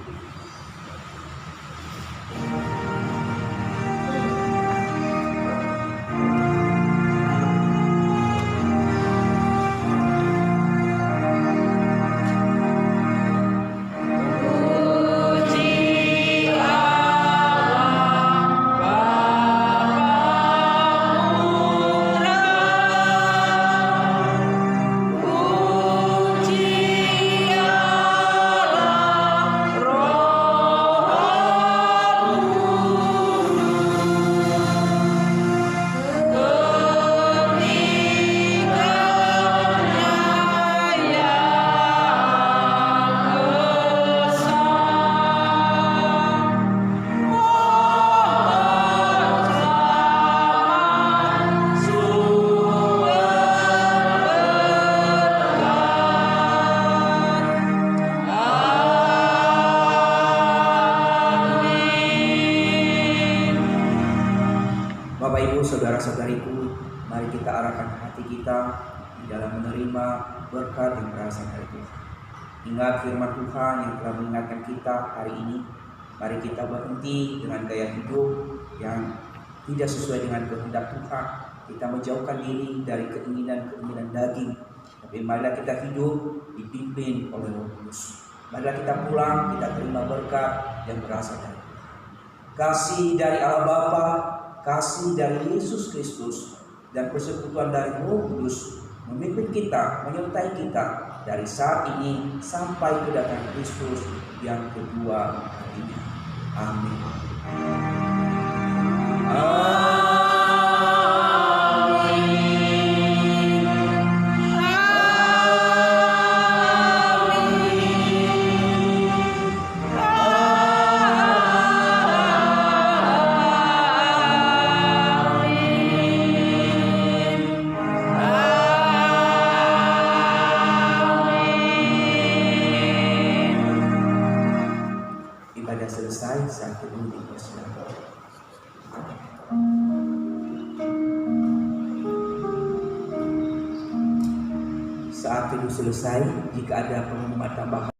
Roh Bapak Ibu, saudara-saudariku, mari kita arahkan hati kita di dalam menerima berkat yang berasal dari Tuhan. Ingat firman Tuhan yang telah mengingatkan kita hari ini. Mari kita berhenti dengan gaya hidup yang tidak sesuai dengan kehendak Tuhan. Kita menjauhkan diri dari keinginan-keinginan daging. Tapi marilah kita hidup dipimpin oleh Roh Kudus. Marilah kita pulang, kita terima berkat yang berasal dari Tuhan. Kasih dari Allah Bapa, kasih dari Yesus Kristus, dan persekutuan dari Roh Kudus memimpin kita, menyertai kita dari saat ini sampai kedatangan Kristus yang kedua kalinya. Amin. Ibadah selesai, saat ini dipersilakan. Saat itu selesai, jika ada pengumuman tambahan